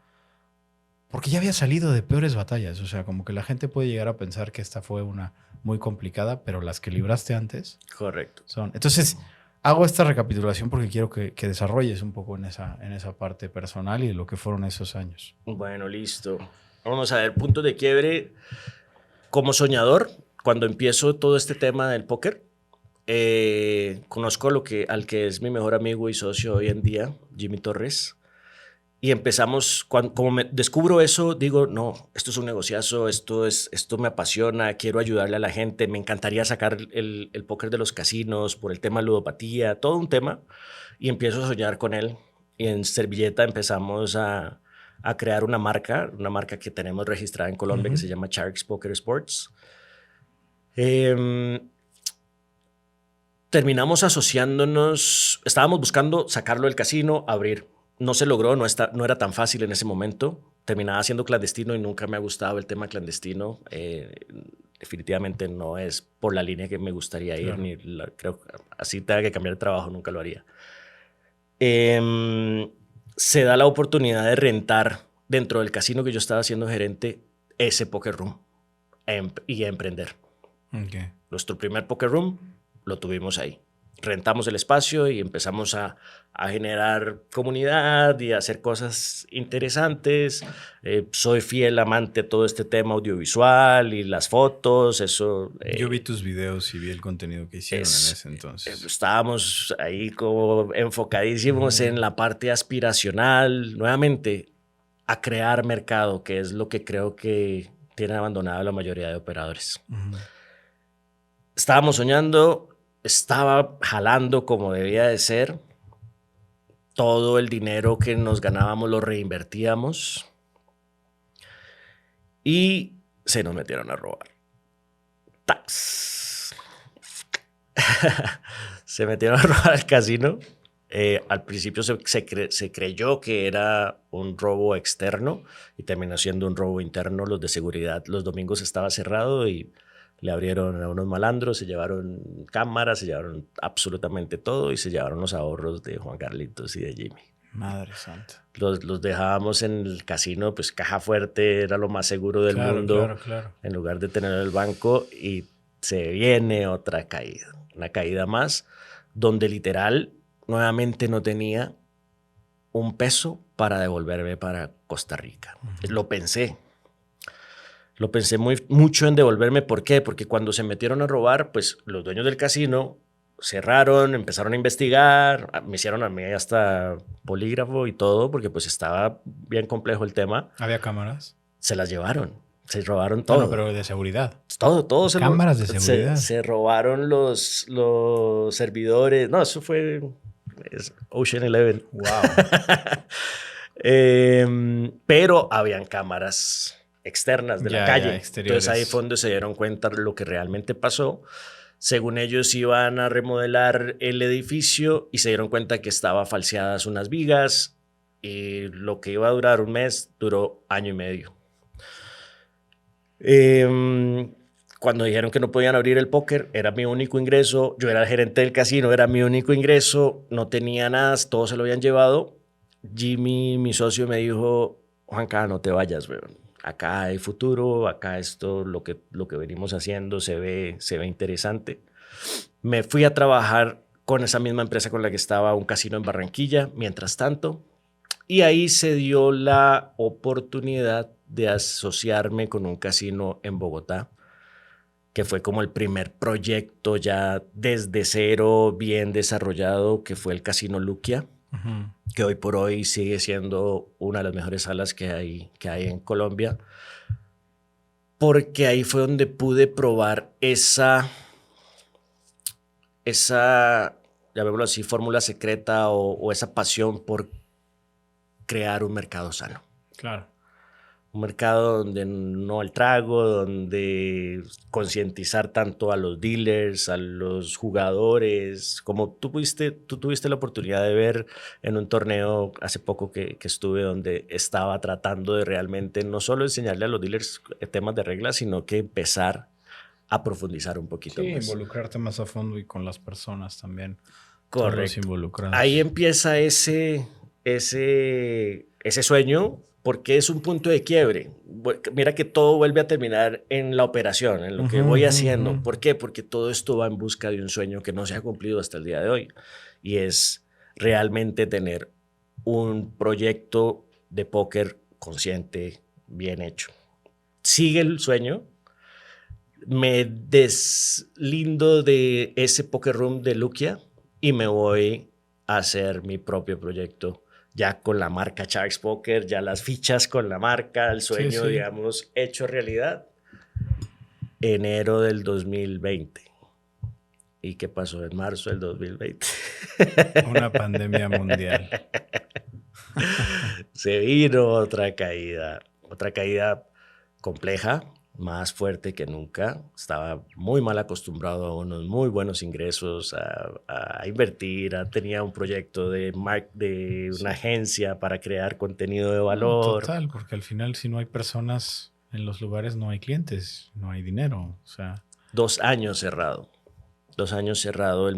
ya había salido de peores batallas. O sea, como que la gente puede llegar a pensar que esta fue una muy complicada, pero las que libraste antes Correcto. son. Entonces, hago esta recapitulación porque quiero que desarrolles un poco en esa parte personal y de lo que fueron esos años. Bueno, listo. Vamos a ver, puntos de quiebre. Como soñador, cuando empiezo todo este tema del póker, conozco al que es mi mejor amigo y socio hoy en día, Jimmy Torres, y empezamos, como descubro eso, digo, no, esto es un negociazo, esto me apasiona, quiero ayudarle a la gente, me encantaría sacar el póker de los casinos por el tema de ludopatía, todo un tema, y empiezo a soñar con él, y en Servilleta empezamos a crear una marca que tenemos registrada en Colombia que se llama Sharks Poker Sports. terminamos asociándonos, estábamos buscando sacarlo del casino, abrir. No se logró, no era tan fácil en ese momento. Terminaba siendo clandestino y nunca me ha gustado el tema clandestino. Definitivamente no es por la línea que me gustaría ir, Claro. creo que así tenga que cambiar de trabajo, nunca lo haría. Se da la oportunidad de rentar dentro del casino que yo estaba siendo gerente ese poker room y emprender. Okay. Nuestro primer poker room lo tuvimos ahí. Rentamos el espacio y empezamos a generar comunidad y a hacer cosas interesantes. Soy fiel amante de todo este tema audiovisual y las fotos. Eso. Yo vi tus videos y vi el contenido que hicieron en ese entonces. Estábamos ahí como enfocadísimos en la parte aspiracional, nuevamente a crear mercado, que es lo que creo que tiene abandonado la mayoría de operadores. Estábamos soñando, estaba jalando como debía de ser. Todo el dinero que nos ganábamos lo reinvertíamos y se nos metieron a robar. ¡Tax! Se metieron a robar al casino. Al principio se creyó que era un robo externo y terminó siendo un robo interno. Los de seguridad, los domingos estaba cerrado y le abrieron a unos malandros, se llevaron cámaras, se llevaron absolutamente todo y se llevaron los ahorros de Juan Carlitos y de Jimmy. Madre santa. Los dejábamos en el casino, pues caja fuerte era lo más seguro del mundo, Claro. en lugar de tener el banco, y se viene otra caída, una caída más, donde literal nuevamente no tenía un peso para devolverme para Costa Rica. Lo pensé mucho en devolverme. ¿Por qué? Porque cuando se metieron a robar, pues los dueños del casino cerraron, empezaron a investigar, me hicieron a mí hasta polígrafo y todo, porque pues estaba bien complejo el tema. ¿Había cámaras? Se las llevaron, se robaron todo. No, pero de seguridad. Todo. Cámaras de seguridad. Se robaron los servidores. No, eso fue Ocean 11. Wow. Pero habían cámaras externas de la calle. Exteriores. Entonces ahí fue donde se dieron cuenta de lo que realmente pasó. Según ellos iban a remodelar el edificio y se dieron cuenta que estaba falseadas unas vigas y lo que iba a durar un mes duró 1 año y medio. Cuando dijeron que no podían abrir el póker, era mi único ingreso. Yo era el gerente del casino, era mi único ingreso. No tenía nada, todo se lo habían llevado. Jimmy, mi socio, me dijo: Juanca, no te vayas, weón. Acá hay futuro, acá esto, lo que venimos haciendo se ve interesante. Me fui a trabajar con esa misma empresa con la que estaba, un casino en Barranquilla, mientras tanto. Y ahí se dio la oportunidad de asociarme con un casino en Bogotá, que fue como el primer proyecto ya desde cero, bien desarrollado, que fue el Casino Luquia, que hoy por hoy sigue siendo una de las mejores salas que hay en Colombia, porque ahí fue donde pude probar esa llamémoslo así, fórmula secreta o esa pasión por crear un mercado sano. Claro. Un mercado donde no el trago, donde concientizar tanto a los dealers, a los jugadores, como tú tuviste la oportunidad de ver en un torneo hace poco que estuve, donde estaba tratando de realmente no solo enseñarle a los dealers temas de reglas, sino que empezar a profundizar un poquito más. Sí, involucrarte más a fondo y con las personas también. Correcto. Todos involucrados. Ahí empieza ese sueño, porque es un punto de quiebre. Mira que todo vuelve a terminar en la operación, en lo que voy haciendo. ¿Por qué? Porque todo esto va en busca de un sueño que no se ha cumplido hasta el día de hoy. Y es realmente tener un proyecto de póker consciente, bien hecho. Sigue el sueño. Me deslindo de ese poker room de Luquia y me voy a hacer mi propio proyecto. Ya con la marca Sharks Poker, ya las fichas con la marca, el sueño, sí, digamos, hecho realidad. Enero del 2020. ¿Y qué pasó en marzo del 2020? Una pandemia mundial. Se vino otra caída compleja, más fuerte que nunca. Estaba muy mal acostumbrado a unos muy buenos ingresos, a invertir. Tenía un proyecto de una agencia para crear contenido de No, valor. total, porque al final si no hay personas en los lugares no hay clientes, no hay dinero. O sea, 2 años cerrado. 2 años cerrado.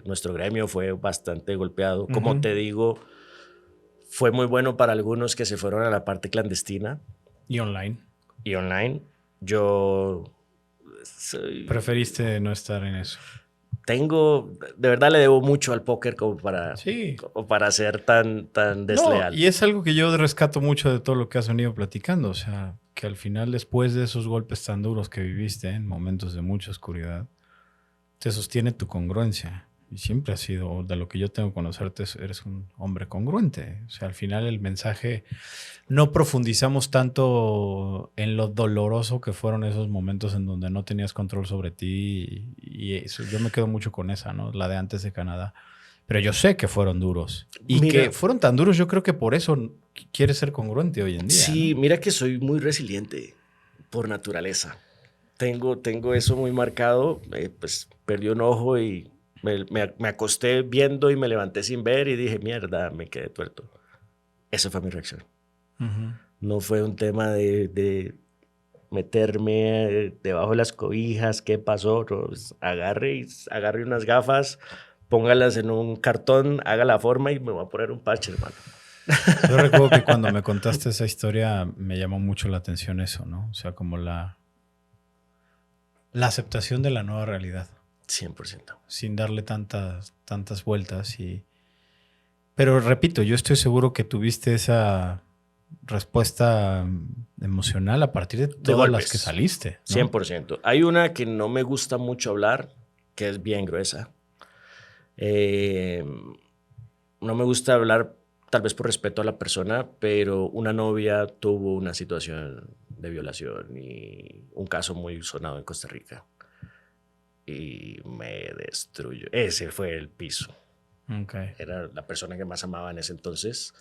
Nuestro gremio fue bastante golpeado. Como te digo, fue muy bueno para algunos que se fueron a la parte clandestina. Y online. Y online. Yo Preferiste no estar en eso. De verdad le debo mucho al póker como para ser tan desleal. No, y es algo que yo rescato mucho de todo lo que has venido platicando. O sea, que al final, después de esos golpes tan duros que viviste, en momentos de mucha oscuridad, te sostiene tu congruencia. Y siempre has sido, de lo que yo tengo que conocerte, eres un hombre congruente. O sea, al final el mensaje, no profundizamos tanto en lo doloroso que fueron esos momentos en donde no tenías control sobre ti. Y eso, yo me quedo mucho con esa, ¿no? La de antes de Canadá. Pero yo sé que fueron duros. Y mira, que fueron tan duros, yo creo que por eso quieres ser congruente hoy en día. Sí, ¿no? Mira que soy muy resiliente por naturaleza. Tengo eso muy marcado. Pues perdí un ojo y me acosté viendo y me levanté sin ver y dije, mierda, me quedé tuerto. Esa fue mi reacción. No fue un tema de meterme debajo de las cobijas, ¿qué pasó? Pues agarre unas gafas, póngalas en un cartón, haga la forma y me voy a poner un parche, hermano. Yo recuerdo que cuando me contaste esa historia me llamó mucho la atención eso, ¿no? O sea, como la aceptación de la nueva realidad. 100%. Sin darle tantas vueltas. Pero repito, yo estoy seguro que tuviste esa respuesta emocional a partir de todas las que saliste, ¿no? 100%. Hay una que no me gusta mucho hablar, que es bien gruesa. No me gusta hablar, tal vez por respeto a la persona, pero una novia tuvo una situación de violación y un caso muy sonado en Costa Rica. Y me destruyó. Ese fue el piso. Okay. Era la persona que más amaba en ese entonces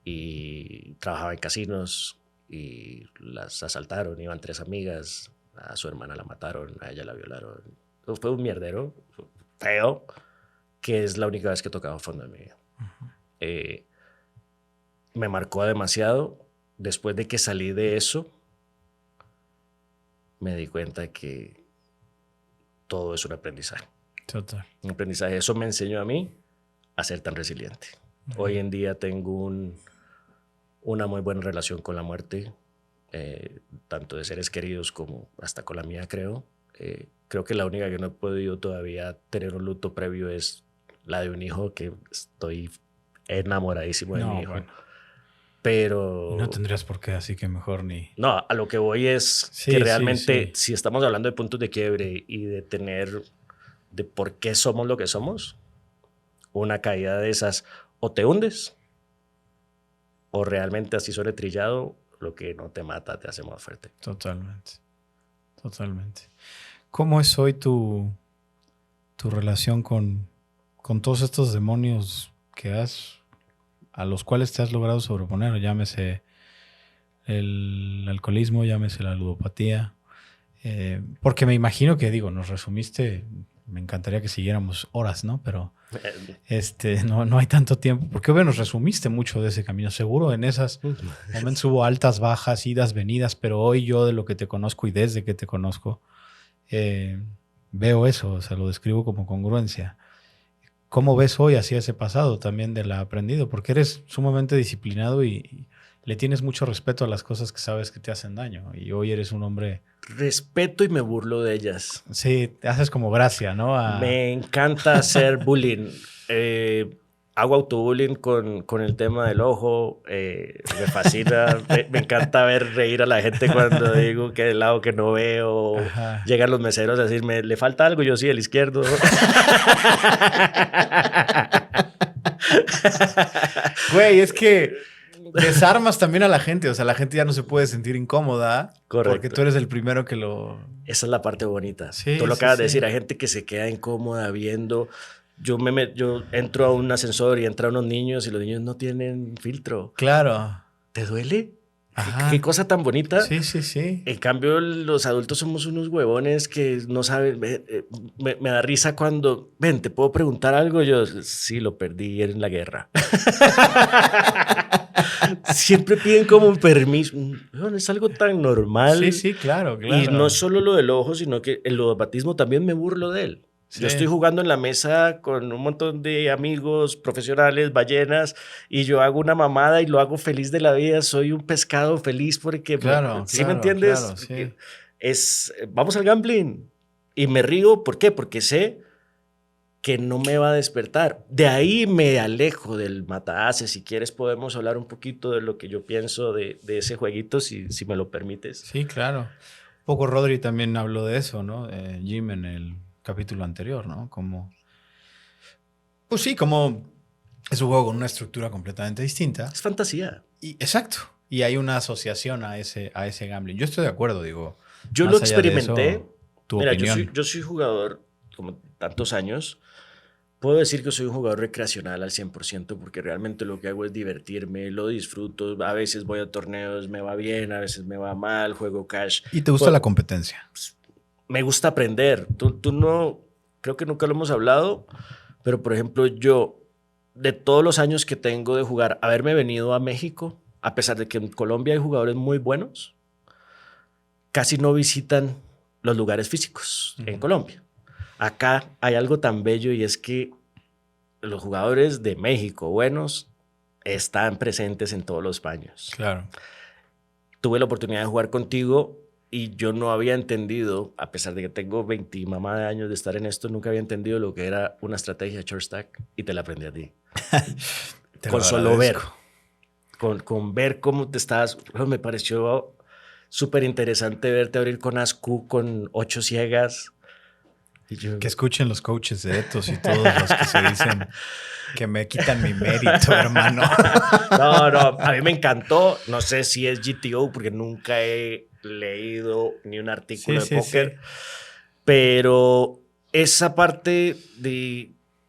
y trabajaba en casinos y las asaltaron. Iban 3 amigas, a su hermana la mataron, a ella la violaron. Fue un mierdero feo, que es la única vez que he tocado fondo en mi vida. Me marcó demasiado. Después de que salí de eso, me di cuenta que todo es un aprendizaje. Total. Un aprendizaje. Eso me enseñó a mí a ser tan resiliente. Hoy en día tengo una muy buena relación con la muerte, tanto de seres queridos como hasta con la mía, creo. Creo que la única que no he podido todavía tener un luto previo es la de un hijo, que estoy enamoradísimo de mi hijo. Bueno. Pero... No tendrías por qué, así que mejor ni... No, a lo que voy es que realmente, si estamos hablando de puntos de quiebre y de por qué somos lo que somos, una caída de esas o te hundes o realmente así sobre trillado, lo que no te mata te hace más fuerte. Totalmente. ¿Cómo es hoy tu relación con todos estos demonios a los cuales te has logrado sobreponer? Llámese el alcoholismo, llámese la ludopatía. Porque me imagino que, nos resumiste, me encantaría que siguiéramos horas, ¿no? Pero no hay tanto tiempo. Porque nos resumiste mucho de ese camino. Seguro en esos momentos hubo altas, bajas, idas, venidas, pero hoy yo de lo que te conozco y desde que te conozco, veo eso, o sea, lo describo como congruencia. ¿Cómo ves hoy hacia ese pasado también del aprendido? Porque eres sumamente disciplinado y le tienes mucho respeto a las cosas que sabes que te hacen daño. Y hoy eres un hombre... Respeto y me burlo de ellas. Sí, te haces como gracia, ¿no? Me encanta hacer bullying. Hago autobullying con el tema del ojo. Me fascina. Me encanta ver reír a la gente cuando digo que el lado que no veo. Ajá. Llegan los meseros a decirme, ¿le falta algo? Yo sí, el izquierdo. Güey, es que desarmas también a la gente. O sea, la gente ya no se puede sentir incómoda. Correcto. Porque tú eres el primero que lo... Esa es la parte bonita. Sí, tú lo acabas de decir. Hay gente que se queda incómoda viendo... Yo entro a un ascensor y entran unos niños y los niños no tienen filtro. Claro. ¿Te duele? Ajá. Qué cosa tan bonita. Sí, sí, sí. En cambio, los adultos somos unos huevones que no saben. Me da risa cuando, ven, ¿te puedo preguntar algo? Yo, sí, lo perdí en la guerra. Siempre piden como un permiso. Bueno, es algo tan Sí, normal. sí, claro, Y claro. no es solo lo del ojo, sino que el ludopatismo también me burlo de él. Sí. Yo estoy jugando en la mesa con un montón de amigos profesionales, ballenas, y yo hago una mamada y lo hago feliz de la vida. Soy un pescado feliz porque, Claro, ¿sí me claro, entiendes? claro, sí. Vamos al gambling. Y me río, ¿por qué? Porque sé que no me va a despertar. De ahí me alejo del matahaces. Si quieres podemos hablar un poquito de lo que yo pienso de ese jueguito, si me lo permites. Sí, claro. Un poco Rodri también habló de eso, ¿no? Jim en el capítulo anterior, ¿no? Como, pues sí, como es un juego con una estructura completamente distinta. Es fantasía. Y, exacto. Y hay una asociación a ese gambling. Yo estoy de acuerdo, digo. Yo lo Más allá de experimenté. eso, tu Mira, opinión. yo soy jugador como tantos años. Puedo decir que soy un jugador recreacional al 100% porque realmente lo que hago es divertirme, lo disfruto. A veces voy a torneos, me va bien, a veces me va mal, juego cash. ¿Y te gusta la competencia? Me gusta aprender. Tú no, creo que nunca lo hemos hablado, pero por ejemplo yo, de todos los años que tengo de jugar, haberme venido a México, a pesar de que en Colombia hay jugadores muy buenos, casi no visitan los lugares físicos en Colombia. Acá hay algo tan bello y es que los jugadores de México buenos están presentes en todos los paños. Claro. Tuve la oportunidad de jugar contigo y yo no había entendido, a pesar de que tengo 20 y mamá de años de estar en esto, nunca había entendido lo que era una estrategia short stack y te la aprendí a ti. Con solo ver. Con ver cómo te estabas... Me pareció súper interesante verte abrir con As-Q con 8 ciegas. Que escuchen los coaches de Ethos y todos los que se dicen que me quitan mi mérito, hermano. No, a mí me encantó. No sé si es GTO porque nunca he leído ni un artículo de póker. Sí. Pero esa parte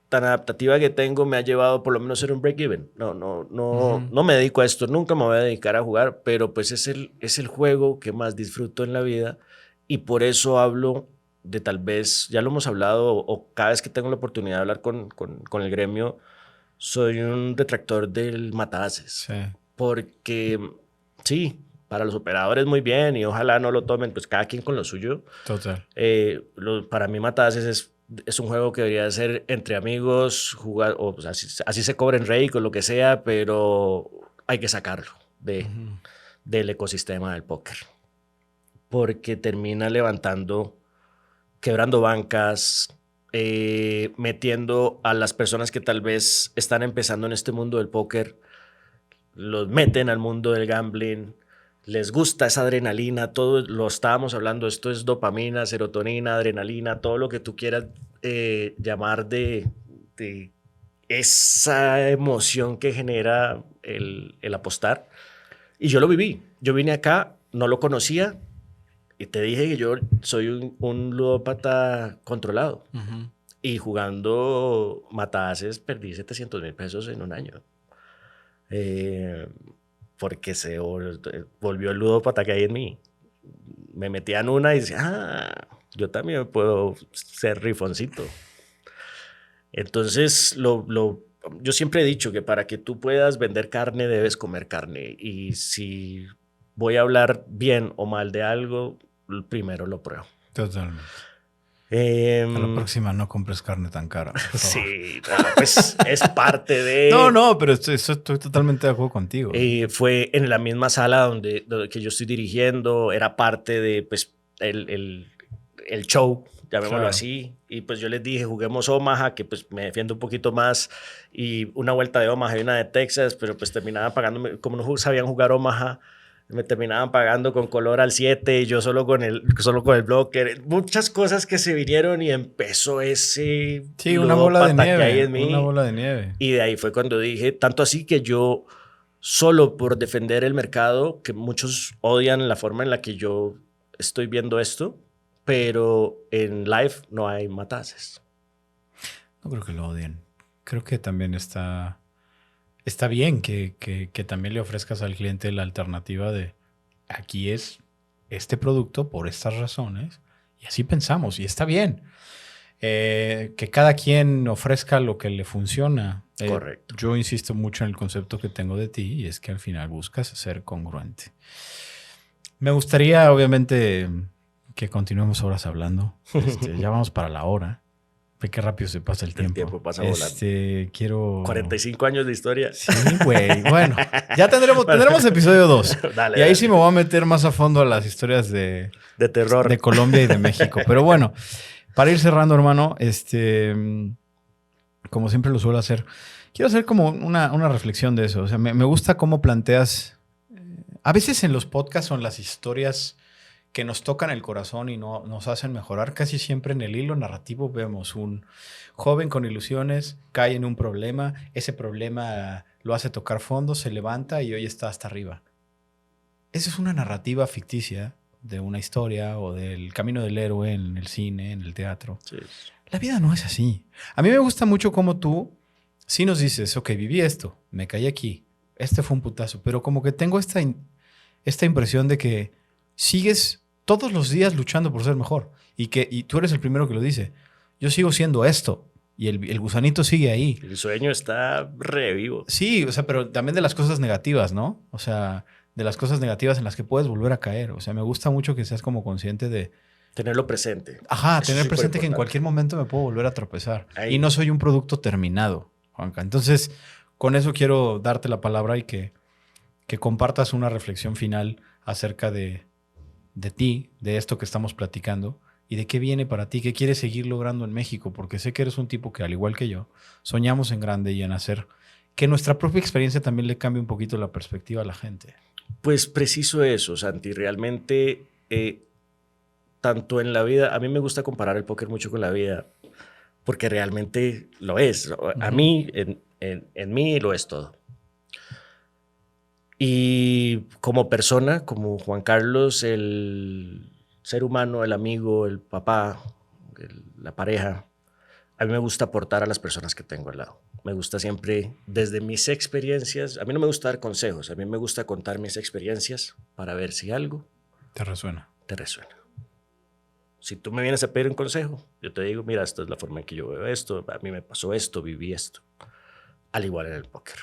tan adaptativa que tengo me ha llevado por lo menos a ser un break-even. No me dedico a esto, nunca me voy a dedicar a jugar, pero pues es el juego que más disfruto en la vida y por eso hablo de tal vez, ya lo hemos hablado, o cada vez que tengo la oportunidad de hablar con el gremio, soy un detractor del matahaces. Sí. Porque sí, para los operadores muy bien y ojalá no lo tomen, pues cada quien con lo suyo. Total. Para mí matahaces es un juego que debería ser entre amigos, jugar, o pues, así se cobra en Rake o lo que sea, pero hay que sacarlo del ecosistema del póker. Porque termina quebrando bancas, metiendo a las personas que tal vez están empezando en este mundo del póker, los meten al mundo del gambling, les gusta esa adrenalina, todo lo estábamos hablando, esto es dopamina, serotonina, adrenalina, todo lo que tú quieras llamar de esa emoción que genera el apostar. Y yo lo viví, yo vine acá, no lo conocía, y te dije que yo soy un ludópata controlado. Y jugando matahaces perdí 700,000 pesos en un año. Porque se volvió el ludópata que hay en mí. Me metía en una y decía, yo también puedo ser rifoncito. Entonces, yo siempre he dicho que para que tú puedas vender carne, debes comer carne. Y si voy a hablar bien o mal de algo, primero lo pruebo. Totalmente. A la próxima no compres carne tan cara. Sí, pues es parte de... No, pero estoy totalmente de acuerdo contigo. Fue en la misma sala donde que yo estoy dirigiendo, era parte de pues, el show, llamémoslo así. Y pues yo les dije, juguemos Omaha, que pues me defiendo un poquito más. Y una vuelta de Omaha y una de Texas, pero pues terminaban pagándome, como no sabían jugar Omaha, me terminaban pagando con color al 7 y yo solo con el blocker. Muchas cosas que se vinieron y empezó ese... Sí, una bola de nieve. Una bola de nieve. Y de ahí fue cuando dije, tanto así que yo, solo por defender el mercado, que muchos odian la forma en la que yo estoy viendo esto, pero en live no hay matahaces. No creo que lo odien. Creo que también está está bien que también le ofrezcas al cliente la alternativa de aquí es este producto por estas razones y así pensamos y está bien. Que cada quien ofrezca lo que le funciona. Correcto. Yo insisto mucho en el concepto que tengo de ti y es que al final buscas ser congruente. Me gustaría, obviamente, que continuemos horas hablando. Ya vamos para la hora. Ve qué rápido se pasa el tiempo. El tiempo pasa volando. Quiero... 45 años de historia. Sí, güey. Bueno, ya tendremos episodio 2. Dale, y ahí dale. sí me voy a meter más a fondo a las historias de terror. De Colombia y de México. Pero bueno, para ir cerrando, hermano, como siempre lo suelo hacer, quiero hacer como una reflexión de eso. O sea, me gusta cómo planteas... A veces en los podcasts o en las historias que nos tocan el corazón y no nos hacen mejorar, casi siempre en el hilo narrativo vemos un joven con ilusiones, cae en un problema, ese problema lo hace tocar fondo, se levanta y hoy está hasta arriba. Esa es una narrativa ficticia de una historia o del camino del héroe en el cine, en el teatro. Sí. La vida no es así. A mí me gusta mucho cómo tú sí nos dices, ok, viví esto, me caí aquí, este fue un putazo, pero como que tengo esta impresión de que sigues todos los días luchando por ser mejor y tú eres el primero que lo dice. Yo sigo siendo esto y el gusanito sigue ahí. El sueño está revivo. Sí, o sea, pero también de las cosas negativas, ¿no? O sea, de las cosas negativas en las que puedes volver a caer. O sea, me gusta mucho que seas como consciente de... Tenerlo presente. Ajá, Eso tener sí fue presente que en importante. cualquier momento me puedo volver a tropezar. Ahí. Y no soy un producto terminado, Juanca. Entonces, con eso quiero darte la palabra y que compartas una reflexión final acerca de ti, de esto que estamos platicando y de qué viene para ti, qué quieres seguir logrando en México, porque sé que eres un tipo que, al igual que yo, soñamos en grande y en hacer que nuestra propia experiencia también le cambie un poquito la perspectiva a la gente. Pues preciso eso, Santi. Realmente, tanto en la vida, a mí me gusta comparar el póker mucho con la vida, porque realmente lo es. A mí, en mí lo es todo. Y como persona, como Juan Carlos, el ser humano, el amigo, el papá, la pareja, a mí me gusta aportar a las personas que tengo al lado. Me gusta siempre, desde mis experiencias, a mí no me gusta dar consejos, a mí me gusta contar mis experiencias para ver si algo ¿Te resuena? Te resuena. Si tú me vienes a pedir un consejo, yo te digo, mira, esta es la forma en que yo veo esto, a mí me pasó esto, viví esto. Al igual en el póker.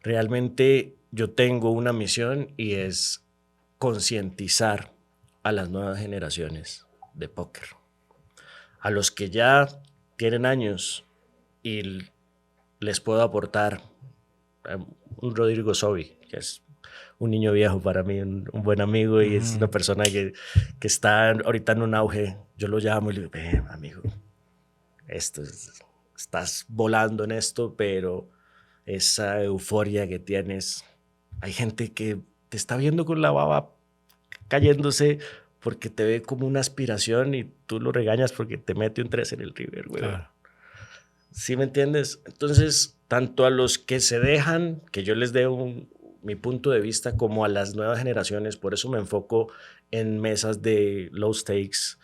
Realmente yo tengo una misión y es concientizar a las nuevas generaciones de póker. A los que ya tienen años y les puedo aportar un Rodrigo Sobi, que es un niño viejo para mí, un buen amigo y es una persona que está ahorita en un auge. Yo lo llamo y le digo, amigo, estás volando en esto, pero esa euforia que tienes, hay gente que te está viendo con la baba cayéndose porque te ve como una aspiración y tú lo regañas porque te mete un 3 en el river, güey. Claro. ¿Sí me entiendes? Entonces, tanto a los que se dejan, que yo les dé mi punto de vista, como a las nuevas generaciones, por eso me enfoco en mesas de low stakes,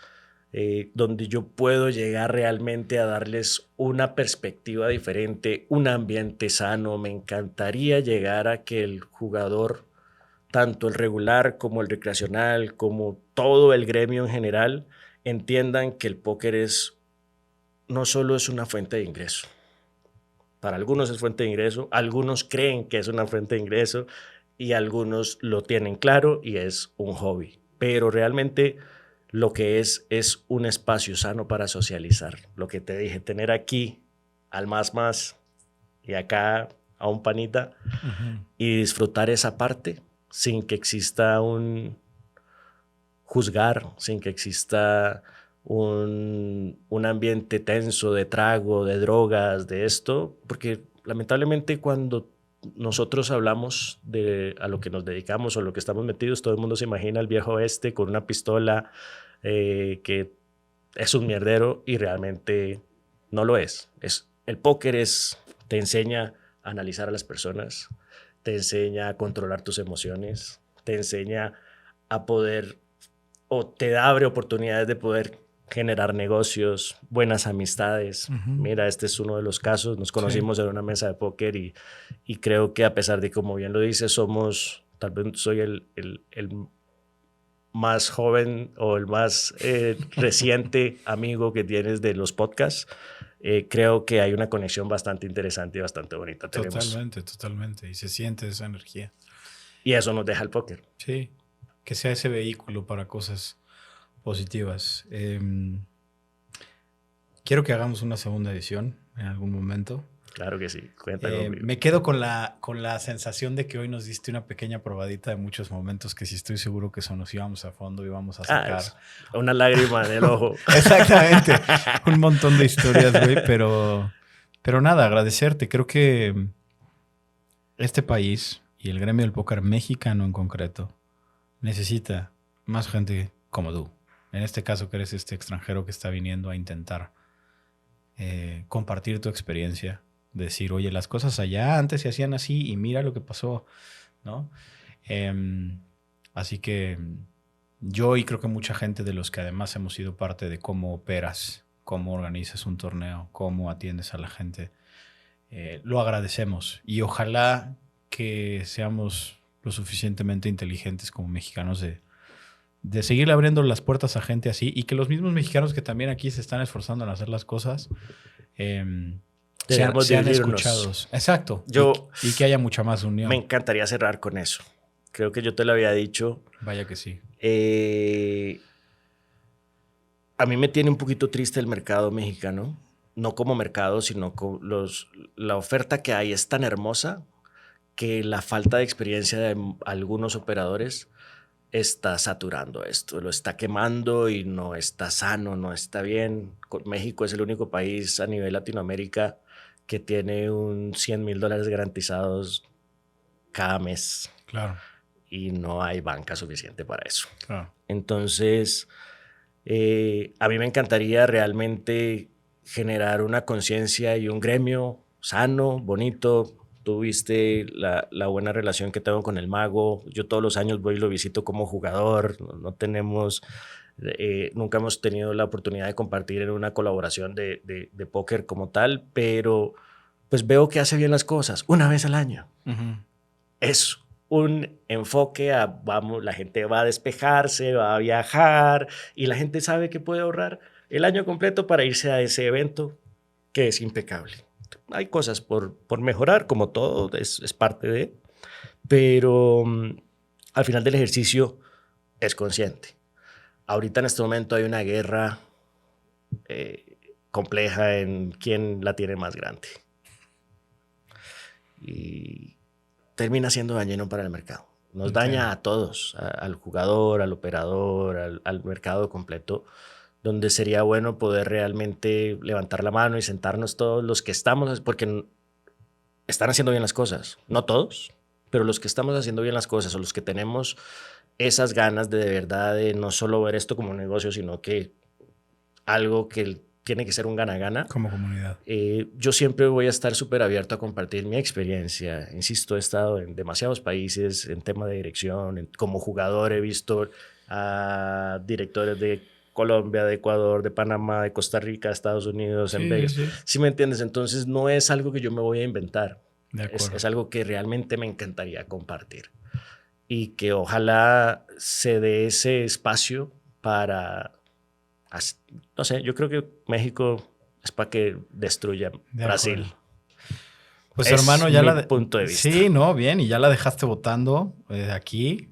donde yo puedo llegar realmente a darles una perspectiva diferente, un ambiente sano. Me encantaría llegar a que el jugador, tanto el regular como el recreacional, como todo el gremio en general, entiendan que el póker no solo es una fuente de ingreso. Para algunos es fuente de ingreso, algunos creen que es una fuente de ingreso y algunos lo tienen claro y es un hobby. Pero realmente lo que es un espacio sano para socializar. Lo que te dije, tener aquí al más y acá a un panita y disfrutar esa parte sin que exista un juzgar, sin que exista un ambiente tenso de trago, de drogas, de esto, porque lamentablemente cuando nosotros hablamos a lo que nos dedicamos o a lo que estamos metidos, todo el mundo se imagina al viejo oeste con una pistola que es un mierdero y realmente no lo es. El póker te enseña a analizar a las personas, te enseña a controlar tus emociones, te enseña a poder o te abre oportunidades de poder generar negocios, buenas amistades. Mira, este es uno de los casos. Nos conocimos en una mesa de póker y creo que a pesar de, como bien lo dices, tal vez soy el más joven o el más reciente amigo que tienes de los podcasts. Creo que hay una conexión bastante interesante y bastante bonita. Totalmente. Y se siente esa energía. Y eso nos deja el póker. Sí, que sea ese vehículo para cosas positivas. Quiero que hagamos una segunda edición en algún momento. Claro que sí, cuenta conmigo. Me quedo con la sensación de que hoy nos diste una pequeña probadita de muchos momentos que sí estoy seguro que nos íbamos a fondo y vamos a sacar. Una lágrima en el ojo. Exactamente. Un montón de historias, güey, pero nada, agradecerte. Creo que este país y el gremio del póker mexicano en concreto necesita más gente como tú. En este caso, que eres este extranjero que está viniendo a intentar compartir tu experiencia. Decir, oye, las cosas allá antes se hacían así y mira lo que pasó, ¿no? Así que yo y creo que mucha gente de los que además hemos sido parte de cómo operas, cómo organizas un torneo, cómo atiendes a la gente, lo agradecemos. Y ojalá que seamos lo suficientemente inteligentes como mexicanos de seguirle abriendo las puertas a gente así y que los mismos mexicanos que también aquí se están esforzando en hacer las cosas sean escuchados. Exacto. Y que haya mucha más unión. Me encantaría cerrar con eso. Creo que yo te lo había dicho. Vaya que sí. A mí me tiene un poquito triste el mercado mexicano. No como mercado, sino con la oferta que hay es tan hermosa que la falta de experiencia de algunos operadores está saturando esto, lo está quemando y no está sano, no está bien. México es el único país a nivel Latinoamérica que tiene un $100,000 garantizados cada mes. Claro. Y no hay banca suficiente para eso. Claro. Entonces, a mí me encantaría realmente generar una conciencia y un gremio sano, bonito. Tú viste la buena relación que tengo con el Mago. Yo todos los años voy y lo visito como jugador. No tenemos, nunca hemos tenido la oportunidad de compartir en una colaboración de póker como tal, pero pues veo que hace bien las cosas una vez al año. Es un enfoque vamos, la gente va a despejarse, va a viajar y la gente sabe que puede ahorrar el año completo para irse a ese evento que es impecable. Hay cosas por mejorar, como todo, es parte de, pero al final del ejercicio es consciente. Ahorita en este momento hay una guerra compleja en quién la tiene más grande. Y termina siendo dañino para el mercado. Nos daña a todos, al jugador, al operador, al mercado completo, donde sería bueno poder realmente levantar la mano y sentarnos todos los que estamos, porque están haciendo bien las cosas. No todos, pero los que estamos haciendo bien las cosas o los que tenemos esas ganas de verdad de no solo ver esto como un negocio, sino que algo que tiene que ser un gana-gana. Como comunidad. Yo siempre voy a estar súper abierto a compartir mi experiencia. Insisto, he estado en demasiados países en tema de dirección. Como jugador he visto a directores de Colombia, de Ecuador, de Panamá, de Costa Rica, Estados Unidos, en Vegas. Sí. ¿Sí me entiendes? Entonces no es algo que yo me voy a inventar. Es algo que realmente me encantaría compartir. Y que ojalá se dé ese espacio para... No sé, yo creo que México es para que destruya Brasil. Pues hermano, ya punto de vista. Sí, no, bien, y ya la dejaste votando aquí,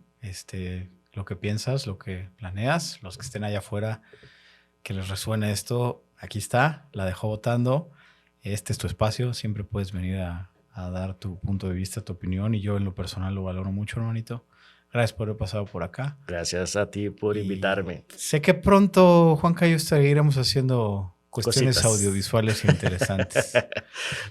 lo que piensas, lo que planeas, los que estén allá afuera, que les resuene esto, aquí está, la dejó votando, este es tu espacio, siempre puedes venir a dar tu punto de vista, tu opinión, y yo en lo personal lo valoro mucho, hermanito. Gracias por haber pasado por acá. Gracias a ti por invitarme. Sé que pronto, Juanca y yo seguiremos haciendo cuestiones audiovisuales interesantes.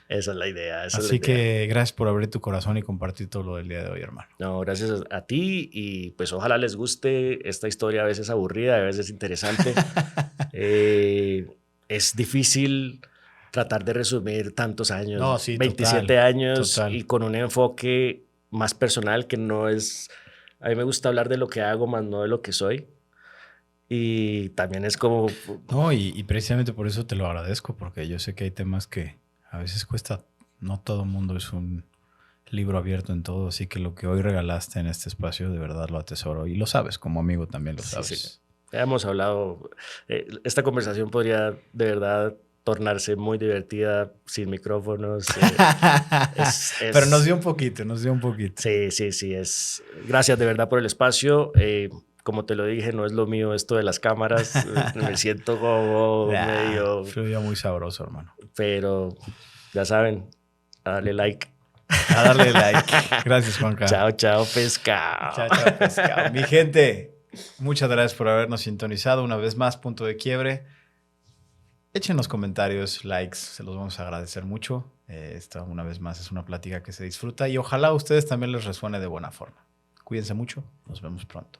Esa es la idea. Así que gracias por abrir tu corazón y compartir todo lo del día de hoy, hermano. No, gracias a ti y pues ojalá les guste esta historia, a veces aburrida, a veces interesante. Es difícil tratar de resumir tantos años, no, sí, 27 años y con un enfoque más personal que no es... A mí me gusta hablar de lo que hago, más no de lo que soy. Y también es como... No, y precisamente por eso te lo agradezco, porque yo sé que hay temas que a veces cuesta, no todo el mundo es un libro abierto en todo, así que lo que hoy regalaste en este espacio de verdad lo atesoro y lo sabes, como amigo también lo Sí, sabes. sí. Ya hemos hablado, esta conversación podría de verdad tornarse muy divertida sin micrófonos. Pero nos dio un poquito, nos dio un poquito. Sí, sí, sí. Gracias de verdad por el espacio. Como te lo dije, no es lo mío esto de las cámaras. Me siento como medio... Fluía muy sabroso, hermano. Pero ya saben, a darle like. A darle like. Gracias, Juanca. Chao, chao, pescado. Chao, chao, pescado. Mi gente, muchas gracias por habernos sintonizado una vez más. Punto de Quiebre. Echen los comentarios, likes, se los vamos a agradecer mucho. Esta, una vez más, es una plática que se disfruta y ojalá a ustedes también les resuene de buena forma. Cuídense mucho, nos vemos pronto.